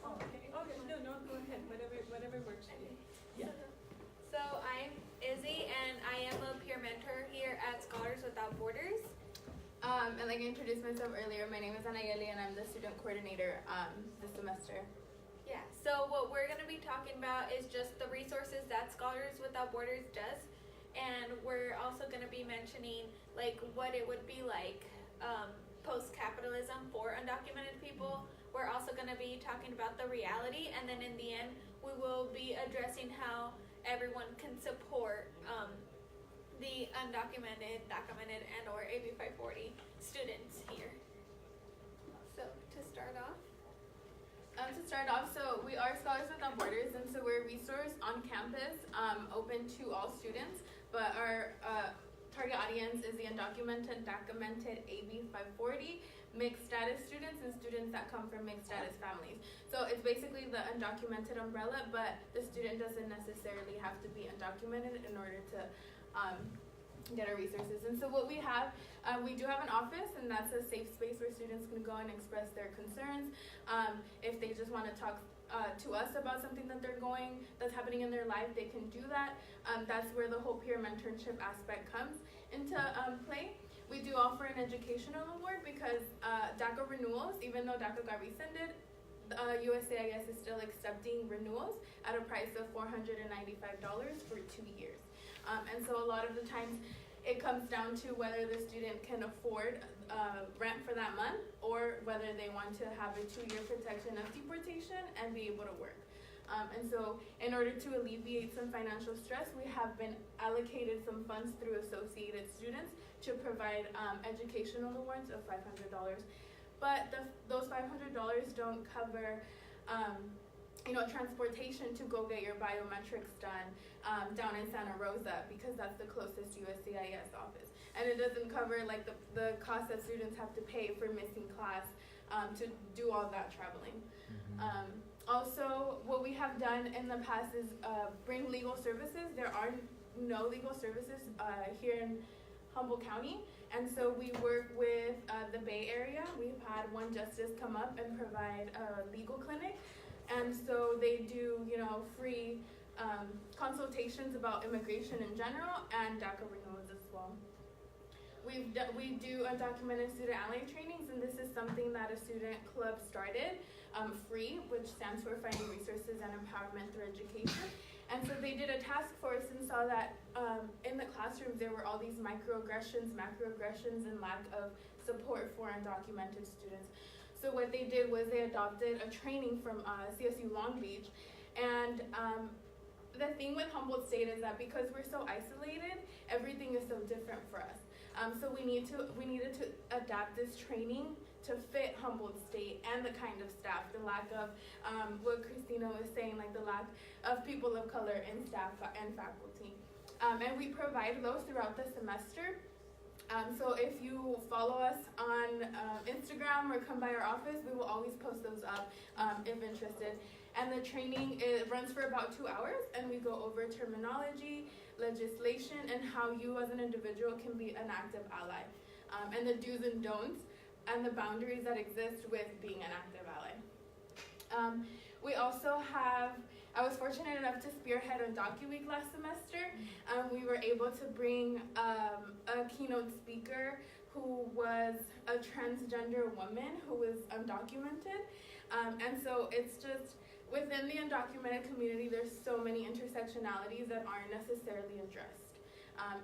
oh, okay. No, go ahead. Whatever works for you. Yeah. So I'm Izzy, and I am a peer mentor here at Scholars Without Borders. And like I introduced myself earlier, my name is Anayeli and I'm the student coordinator this semester. Yeah, so what we're going to be talking about is just the resources that Scholars Without Borders does. And we're also going to be mentioning like what it would be like post-capitalism for undocumented people. We're also going to be talking about the reality, and then in the end we will be addressing how everyone can support the undocumented, documented, and or AB 540 students here. So to start off, So we are Scholars Without Borders, and so we're a resource on campus, open to all students, but our target audience is the undocumented, documented AB 540, mixed status students and students that come from mixed status families. So it's basically the undocumented umbrella, but the student doesn't necessarily have to be undocumented in order to get our resources. And so what we have, we do have an office, and that's a safe space where students can go and express their concerns. If they just want to talk to us about something that's happening in their life, they can do that. That's where the whole peer mentorship aspect comes into play. We do offer an educational award because DACA renewals, even though DACA got rescinded, USCIS is still accepting renewals at a price of $495 for 2 years. And so a lot of the times it comes down to whether the student can afford rent for that month or whether they want to have a 2-year protection of deportation and be able to work. And so in order to alleviate some financial stress, we have been allocated some funds through Associated Students to provide educational awards of $500. But those $500 don't cover transportation to go get your biometrics done down in Santa Rosa, because that's the closest USCIS office. And it doesn't cover like the cost that students have to pay for missing class to do all that traveling. Also, what we have done in the past is bring legal services. There are no legal services here in Humboldt County, and so we work with the Bay Area. We've had one justice come up and provide a legal clinic, and so they do free consultations about immigration in general and DACA renewals as well. We do undocumented student ally trainings, and this is something that a student club started, free, which stands for Finding Resources and Empowerment Through Education. And so they did a task force and saw that in the classrooms there were all these microaggressions, macroaggressions, and lack of support for undocumented students. So what they did was they adopted a training from CSU Long Beach, and the thing with Humboldt State is that because we're so isolated, everything is so different for us. So we needed to adapt this training to fit Humboldt State and the kind of staff, the lack of what Christina was saying, like the lack of people of color in staff and faculty. And we provide those throughout the semester. So if you follow us on Instagram or come by our office, we will always post those up if interested. And the training, it runs for about 2 hours, and we go over terminology, legislation, and how you as an individual can be an active ally, and the do's and don'ts, and the boundaries that exist with being an active ally. We also have, I was fortunate enough to spearhead a DocuWeek last semester. We were able to bring a keynote speaker who was a transgender woman who was undocumented. And so it's just, within the undocumented community, there's so many intersectionalities that aren't necessarily addressed.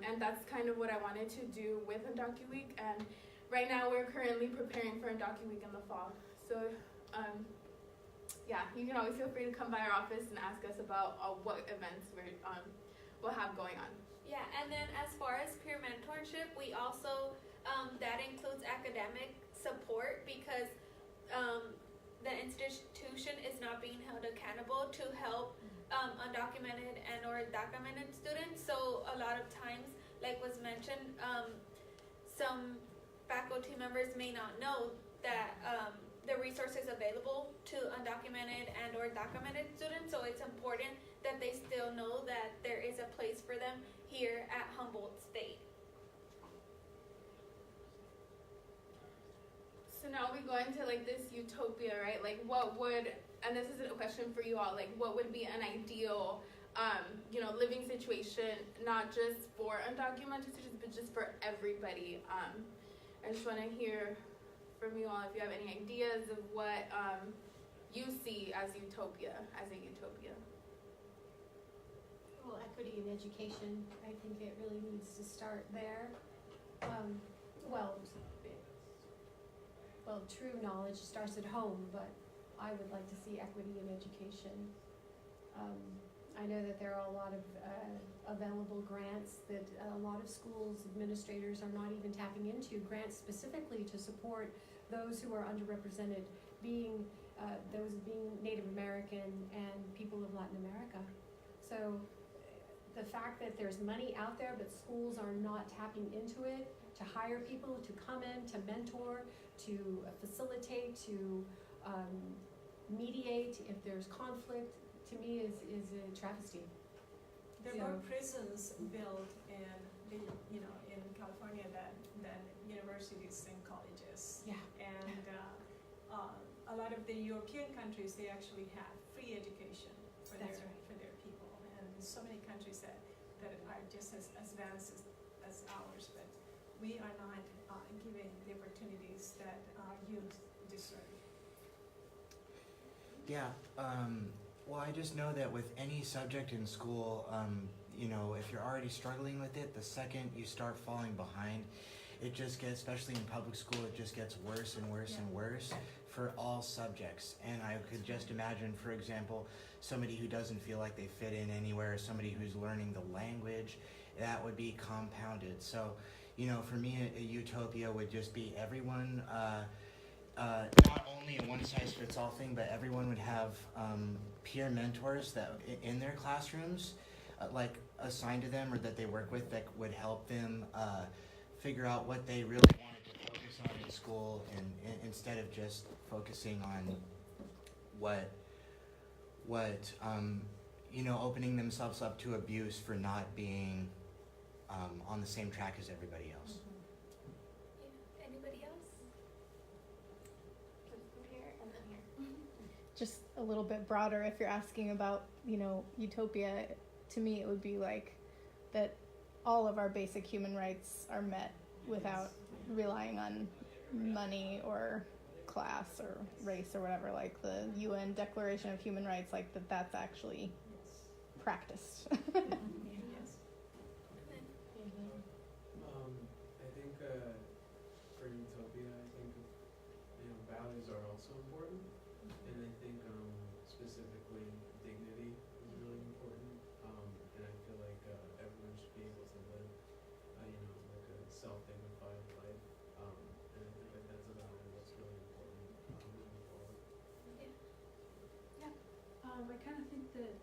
And that's kind of what I wanted to do with DocuWeek. And right now we're currently preparing for DocuWeek in the fall. So you can always feel free to come by our office and ask us about what events we'll have going on. Yeah, and then as far as peer mentorship, we also, that includes academic support because the institution is not being held accountable to help undocumented and or documented students. So a lot of times, like was mentioned, some faculty members may not know that the resources available to undocumented and or documented students. So it's important that they still know that there is a place for them here at Humboldt State. So now we go into like this utopia, right? Like what would, and this is a question for you all, like what would be an ideal, living situation, not just for undocumented students, but just for everybody. I just want to hear from you all if you have any ideas of what you see as a utopia. Well, equity in education, I think it really needs to start there. Well, true knowledge starts at home, but I would like to see equity in education. I know that there are a lot of available grants that a lot of schools administrators are not even tapping into, grants specifically to support those who are underrepresented, being those being Native American and people of Latin America. So the fact that there's money out there but schools are not tapping into it to hire people to come in, to mentor, to facilitate, to mediate if there's conflict, to me is a travesty. There are more prisons built in California than universities and colleges. Yeah. And a lot of the European countries, they actually have free education for That's their people. And so many countries that are just as advanced as ours, but we are not giving the opportunities that youth deserve. Yeah, well, I just know that with any subject in school, if you're already struggling with it, the second you start falling behind, it just gets, especially in public school, it just gets worse and worse and worse for all subjects. And I could just imagine, for example, somebody who doesn't feel like they fit in anywhere, somebody who's learning the language, that would be compounded. So, for me, a utopia would just be everyone, not only a one-size-fits-all thing, but everyone would have peer mentors that in their classrooms, like assigned to them or that they work with, that would help them figure out what they really wanted to focus on in school, and instead of just focusing on what opening themselves up to abuse for not being on the same track as everybody else. Yeah. Anybody else? From here and then here. Just a little bit broader, if you're asking about, utopia, to me it would be like that all of our basic human rights are met without relying on money or class or race or whatever, like the UN Declaration of Human Rights, like that's actually practiced. Yes. I think for utopia, I think values are also important, and I think specifically dignity is really important. And I feel like everyone should be able to live, like a self-dignified life. And I think that that's a value that's really important moving forward. I kind of think that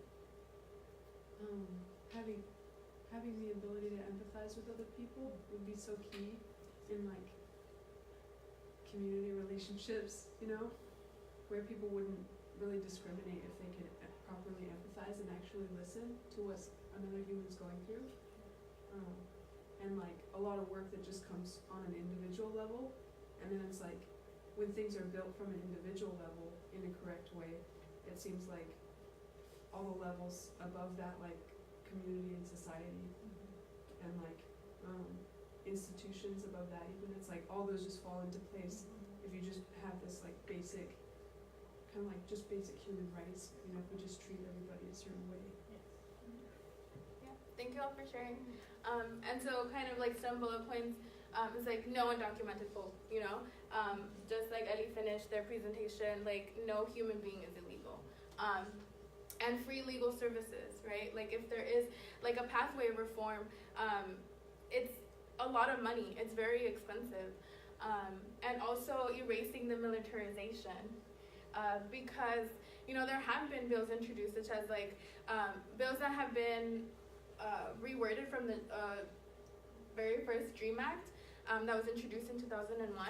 having the ability to empathize with other people would be so key in like community relationships, where people wouldn't really discriminate if they could properly empathize and actually listen to what another human's going through. And like a lot of work that just comes on an individual level, and then it's like when things are built from an individual level in a correct way, it seems like all the levels above that, like community and society, and like institutions above that, even it's like all those just fall into place if you just have this like basic, kind of like just basic human rights, if we just treat everybody a certain way. Yeah, thank you all for sharing. And so kind of like some bullet points is like no undocumented folk, just like Ellie finished their presentation, like no human being is illegal. and free legal services, right? Like if there is like a pathway reform, it's a lot of money. It's very expensive. And also erasing the militarization, because there have been bills introduced, such as like bills that have been reworded from the very first DREAM Act that was introduced in 2001,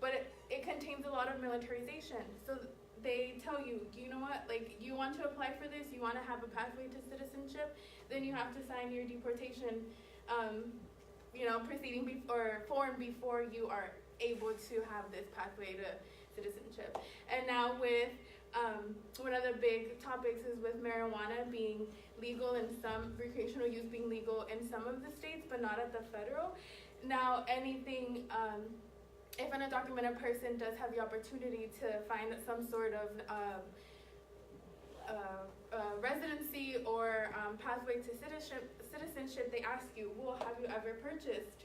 but it contains a lot of militarization. So they tell you, you know what, like you want to apply for this, you want to have a pathway to citizenship, then you have to sign your deportation proceeding form before you are able to have this pathway to citizenship. And now with one of the big topics is with marijuana being legal in some, recreational use being legal in some of the states, but not at the federal. Now anything, if an undocumented person does have the opportunity to find some sort of residency or pathway to citizenship, they ask you, well, have you ever purchased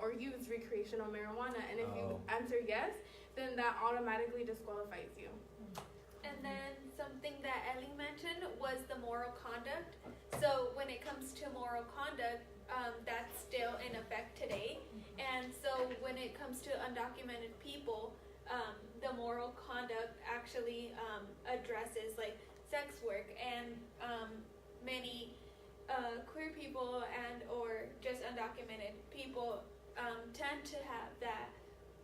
or used recreational marijuana? And if you answer yes, then that automatically disqualifies you. And then something that Ellie mentioned was the moral conduct. So when it comes to moral conduct, that's still in effect today. And so when it comes to undocumented people, the moral conduct actually addresses like sex work, and many queer people and or just undocumented people tend to have that,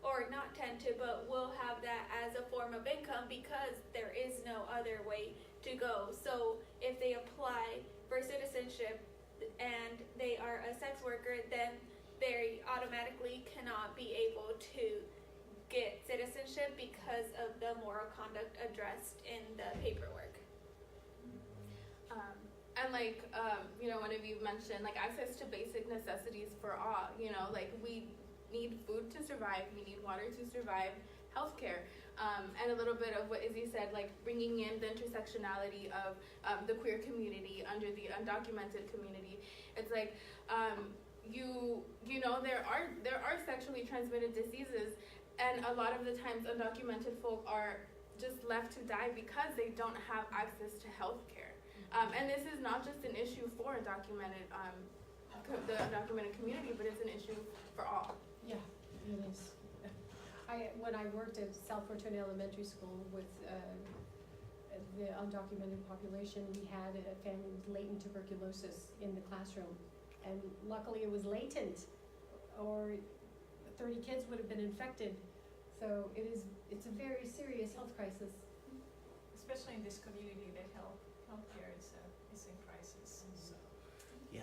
or not tend to, but will have that as a form of income because there is no other way to go. So if they apply for citizenship and they are a sex worker, then they automatically cannot be able to get citizenship because of the moral conduct addressed in the paperwork. And like, one of you mentioned, like access to basic necessities for all, like we need food to survive, we need water to survive, healthcare, and a little bit of what Izzy said, like bringing in the intersectionality of the queer community under the undocumented community. It's like, there are sexually transmitted diseases, and a lot of the times undocumented folk are just left to die because they don't have access to healthcare. And this is not just an issue for the undocumented community, but it's an issue for all. Yeah, it is. When I worked at South Fortuna Elementary School with the undocumented population, we had a family with latent tuberculosis in the classroom. And luckily it was latent, or 30 kids would have been infected. So it's a very serious health crisis. Especially in this community, that healthcare is in crisis. So. Yeah.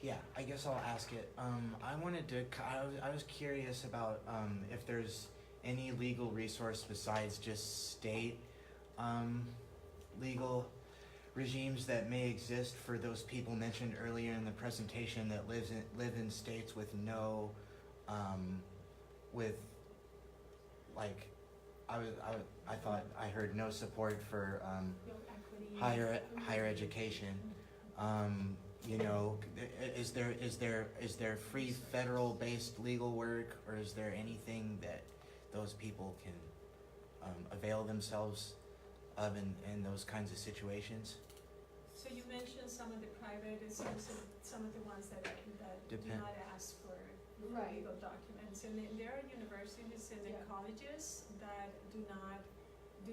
Yeah. I guess I'll ask it. I was curious about if there's any legal resource besides just state legal regimes that may exist for those people mentioned earlier in the presentation that live in states with no I thought I heard no support for higher education. Is there free federal based legal work, or is there anything that those people can avail themselves of in those kinds of situations? So you mentioned some of the private and some of the ones that do not ask for legal documents, and then there are universities and colleges that do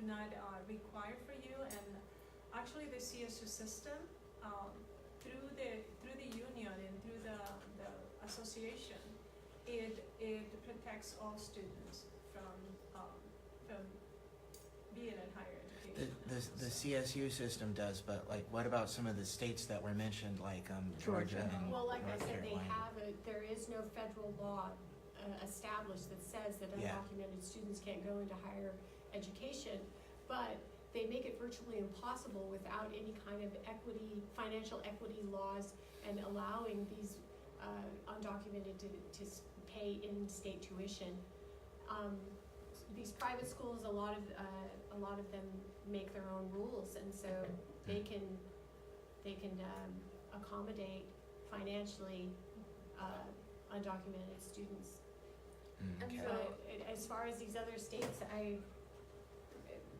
not require for you, and actually the CSU system through the union and through the association, it protects all students from being in higher education. The CSU system does, but like, what about some of the states that were mentioned, like Georgia and Well, like North I said, Carolina? there is no federal law established that says that undocumented students can't go into higher education, but they make it virtually impossible without any kind of financial equity laws, and allowing these undocumented to pay in-state tuition. These private schools, a lot of them make their own rules, and so they can accommodate financially undocumented students. Okay. So as far as these other states,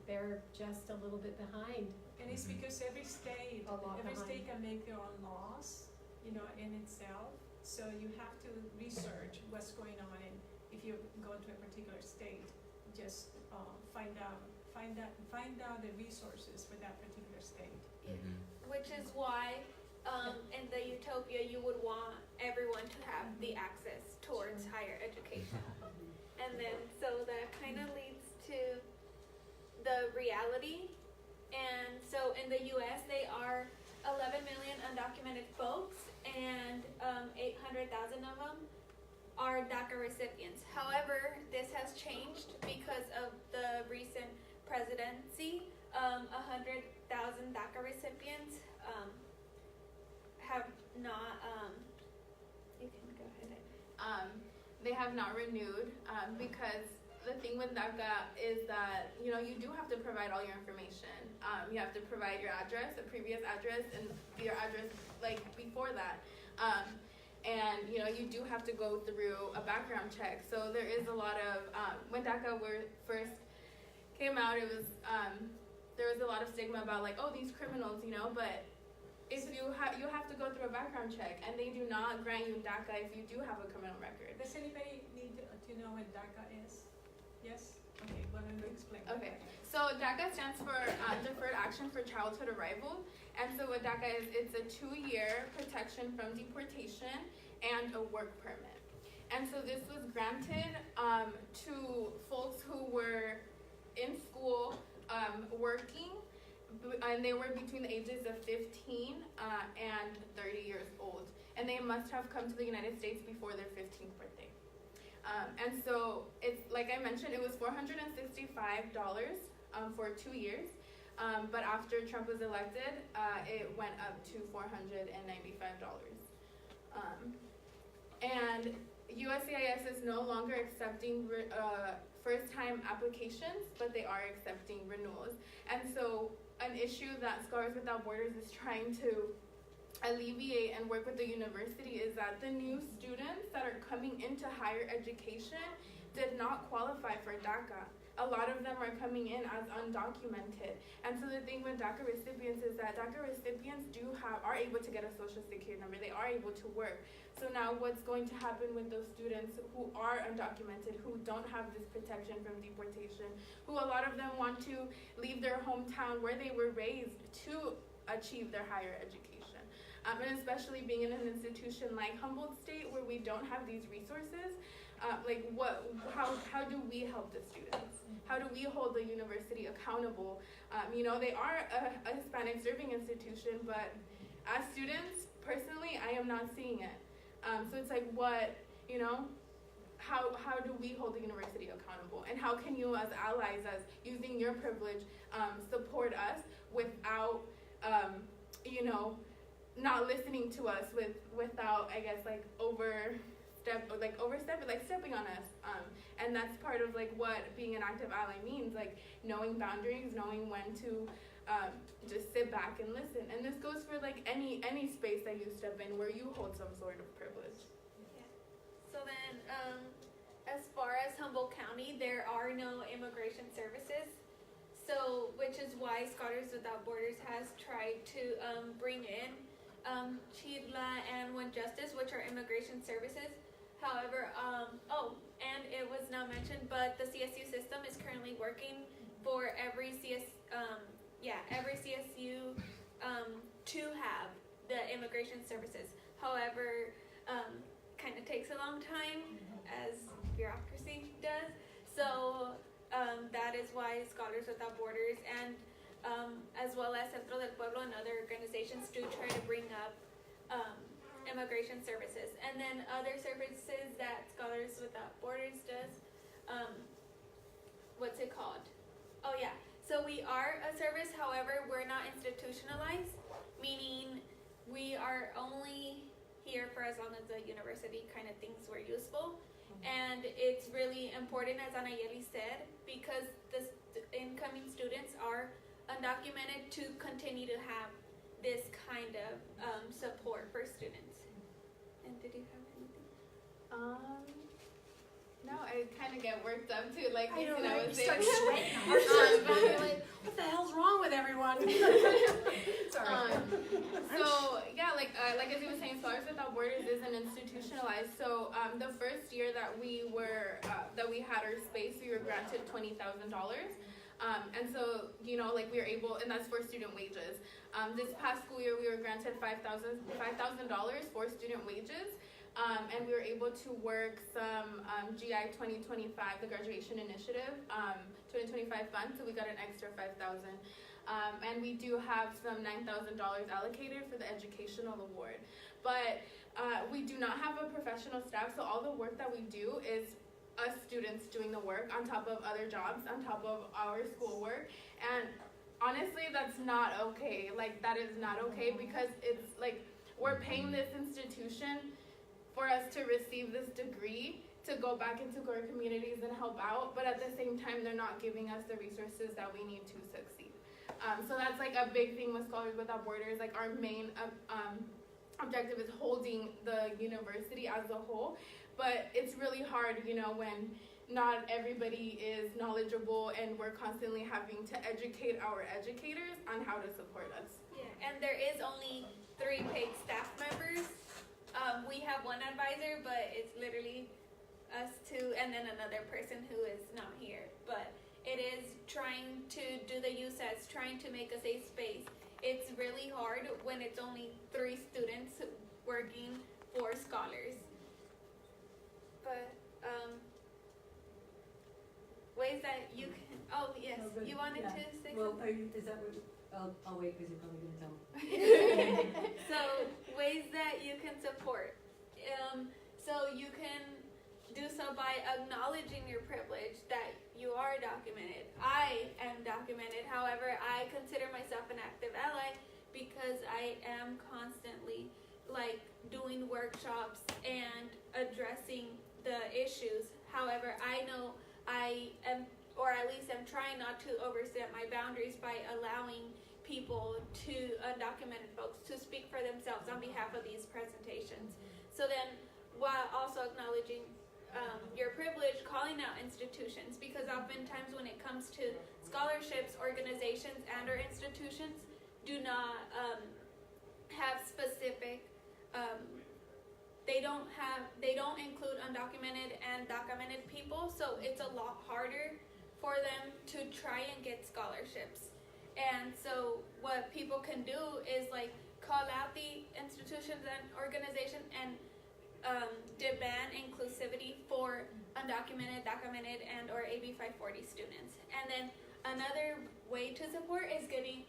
they're just a little bit behind. And it's Mhm. because every state A lot behind. can make their own laws, in itself. So you have to research what's going on, and if you go to a particular state, just find out the resources for that particular state. Mhm. Which is why in the utopia you would want everyone to have the access towards higher education. And then so that kind of leads to the reality. And so in the US they are 11 million undocumented folks, and 800,000 of them are DACA recipients. However, this has changed because of the recent presidency. 100,000 DACA recipients have not, you can go ahead. They have not renewed because the thing with DACA is that you do have to provide all your information. You have to provide your address, the previous address, and your address like before that. And you do have to go through a background check. So there is a lot of when DACA first came out, it was there was a lot of stigma about like, oh, these criminals, but if you have to go through a background check, and they do not grant you DACA if you do have a criminal record. Does anybody need to know what DACA is? Yes? Okay, why don't you explain? Okay, so DACA stands for Deferred Action for Childhood Arrival, and so what DACA is, it's a 2-year protection from deportation and a work permit. And so this was granted to folks who were in school working, and they were between the ages of 15 and 30 years old, and they must have come to the United States before their 15th birthday. And so it's like I mentioned, it was $465 for 2 years, but after Trump was elected, it went up to $495. And USCIS is no longer accepting first-time applications, but they are accepting renewals. And so an issue that Scholars Without Borders is trying to alleviate and work with the university is that the new students that are coming into higher education did not qualify for DACA. A lot of them are coming in as undocumented. And so the thing with DACA recipients is that DACA recipients are able to get a social security number. They are able to work. So now what's going to happen with those students who are undocumented, who don't have this protection from deportation, who a lot of them want to leave their hometown where they were raised to achieve their higher education. And especially being in an institution like Humboldt State where we don't have these resources, how do we help the students? How do we hold the university accountable? They are a Hispanic serving institution, but as students, personally, I am not seeing it. So it's like, how do we hold the university accountable? And how can you as allies, as using your privilege, support us without, not listening to us without, I guess, stepping on us. And that's part of what being an active ally means, knowing boundaries, knowing when to just sit back and listen. And this goes for any space that you step in where you hold some sort of privilege. Yeah. So then, as far as Humboldt County, there are no immigration services. So, which is why Scholars Without Borders has tried to bring in Chidla and One Justice, which are immigration services. However, and it was not mentioned, but the CSU system is currently working for every CSU to have the immigration services. However, kind of takes a long time, as bureaucracy does. So that is why Scholars Without Borders and as well as Centro del Pueblo and other organizations do try to bring up immigration services. And then other services that Scholars Without Borders does, what's it called? Oh yeah, so we are a service, however, we're not institutionalized, meaning we are only here for as long as the university kind of thinks we're useful. And it's really important, as Anayeli said, because the incoming students are undocumented, to continue to have this kind of support for students. And did you have anything? No, I kind of get worked up too, like I know, Christina right? was You saying. start sweating. Your heart starts pounding. Like, what the hell's wrong with everyone? Sorry. So yeah, like as you were saying, Scholars Without Borders isn't institutionalized. So the first year that we had our space, we were granted $20,000. And so, you know, like we were able, and that's for student wages. This past school year, we were granted $5,000 for student wages. And we were able to work some GI 2025, the Graduation Initiative 2025 funds, so we got an extra $5,000. And we do have some $9,000 allocated for the educational award. But we do not have a professional staff, so all the work that we do is us students doing the work on top of other jobs, on top of our schoolwork. And honestly, that's not okay. Like, that is not okay, because it's like we're paying this institution for us to receive this degree to go back into our communities and help out, but at the same time, they're not giving us the resources that we need to succeed. So that's like a big thing with Scholars Without Borders. Like, our main objective is holding the university as a whole, but it's really hard, you know, when not everybody is knowledgeable and we're constantly having to educate our educators on how to support us. Yeah, and there is only 3 paid staff members. We have 1 advisor, but it's literally us 2 and then another person who is not here. But it is trying to do the USATs, trying to make a safe space. It's really hard when it's only 3 students working for scholars. But ways that you can, oh yes, Oh, good. you wanted Yeah. to say Well, something? is that what, I'll wait because you're probably gonna tell me. So ways that you can support. So you can do so by acknowledging your privilege that you are documented. I am documented. However, I consider myself an active ally because I am constantly like doing workshops and addressing the issues. However, I know I am, or at least I'm trying not to overstep my boundaries by allowing people to, undocumented folks, to speak for themselves on behalf of these presentations. So then, while also acknowledging your privilege, calling out institutions, because oftentimes when it comes to scholarships, organizations and or institutions do not have specific, they don't include undocumented and documented people, so it's a lot harder for them to try and get scholarships. And so what people can do is like call out the institutions and organizations and demand inclusivity for undocumented, documented, and or AB 540 students. And then another way to support is getting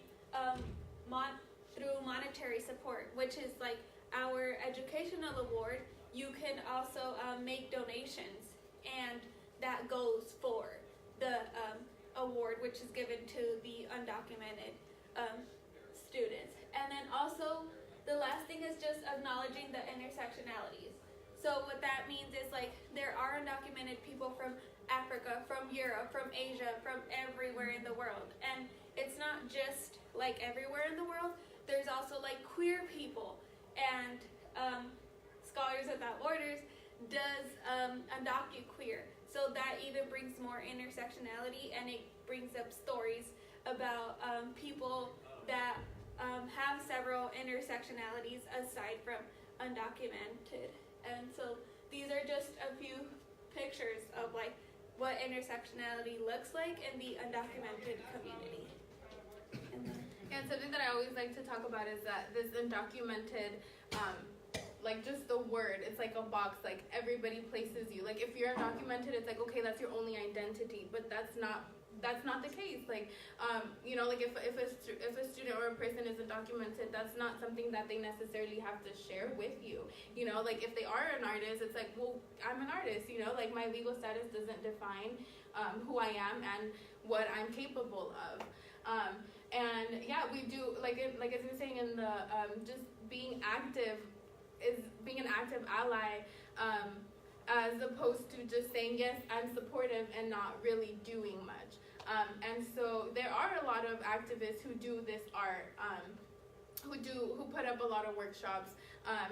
through monetary support, which is like our educational award. You can also make donations, and that goes for the award, which is given to the undocumented students. And then also the last thing is just acknowledging the intersectionalities. So what that means is like there are undocumented people from Africa, from Europe, from Asia, from everywhere in the world. And it's not just like everywhere in the world. There's also like queer people, and Scholars Without Borders does undocu-queer. So that even brings more intersectionality, and it brings up stories about people that have several intersectionalities aside from undocumented. And so these are just a few pictures of like what intersectionality looks like in the undocumented community. And something that I always like to talk about is that this undocumented, like just the word, it's like a box, like everybody places you. Like if you're undocumented, it's like, okay, that's your only identity, but that's not the case. Like, you know, like if a student or a person is undocumented, that's not something that they necessarily have to share with you. You know, like if they are an artist, it's like, well, I'm an artist, you know, like my legal status doesn't define who I am and what I'm capable of. And yeah, we do, like as you were saying in the, just being active is being an active ally, as opposed to just saying, yes, I'm supportive and not really doing much. And so there are a lot of activists who do this art, who put up a lot of workshops,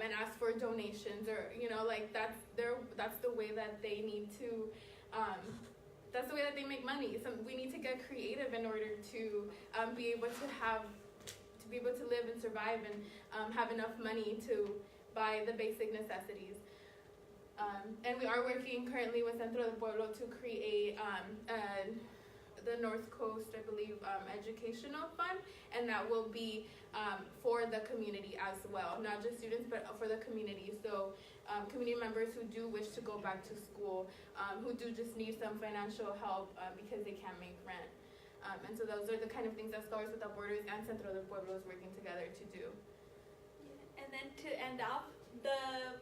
and ask for donations, or, you know, like that's the way that they need to that's the way that they make money. So we need to get creative in order to be able to live and survive and have enough money to buy the basic necessities. And we are working currently with Centro del Pueblo to create the North Coast, I believe, educational fund, and that will be for the community as well, not just students, but for the community. So community members who do wish to go back to school, who do just need some financial help because they can't make rent. And so those are the kind of things that Scholars Without Borders and Centro del Pueblo is working together to do. Yeah. And then to end off, the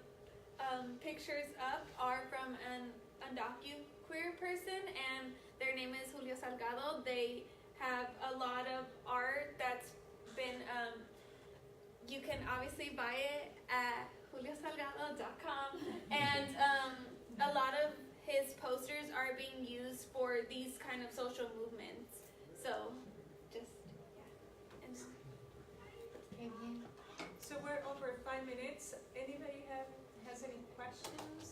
pictures up are from an undocuqueer person, and their name is Julio Salgado. They have a lot of art that's been, you can obviously buy it at juliosalgado.com, and a lot of his posters are being used for these kind of social movements. So, just, yeah. And So we're over 5 minutes. Anybody has any questions?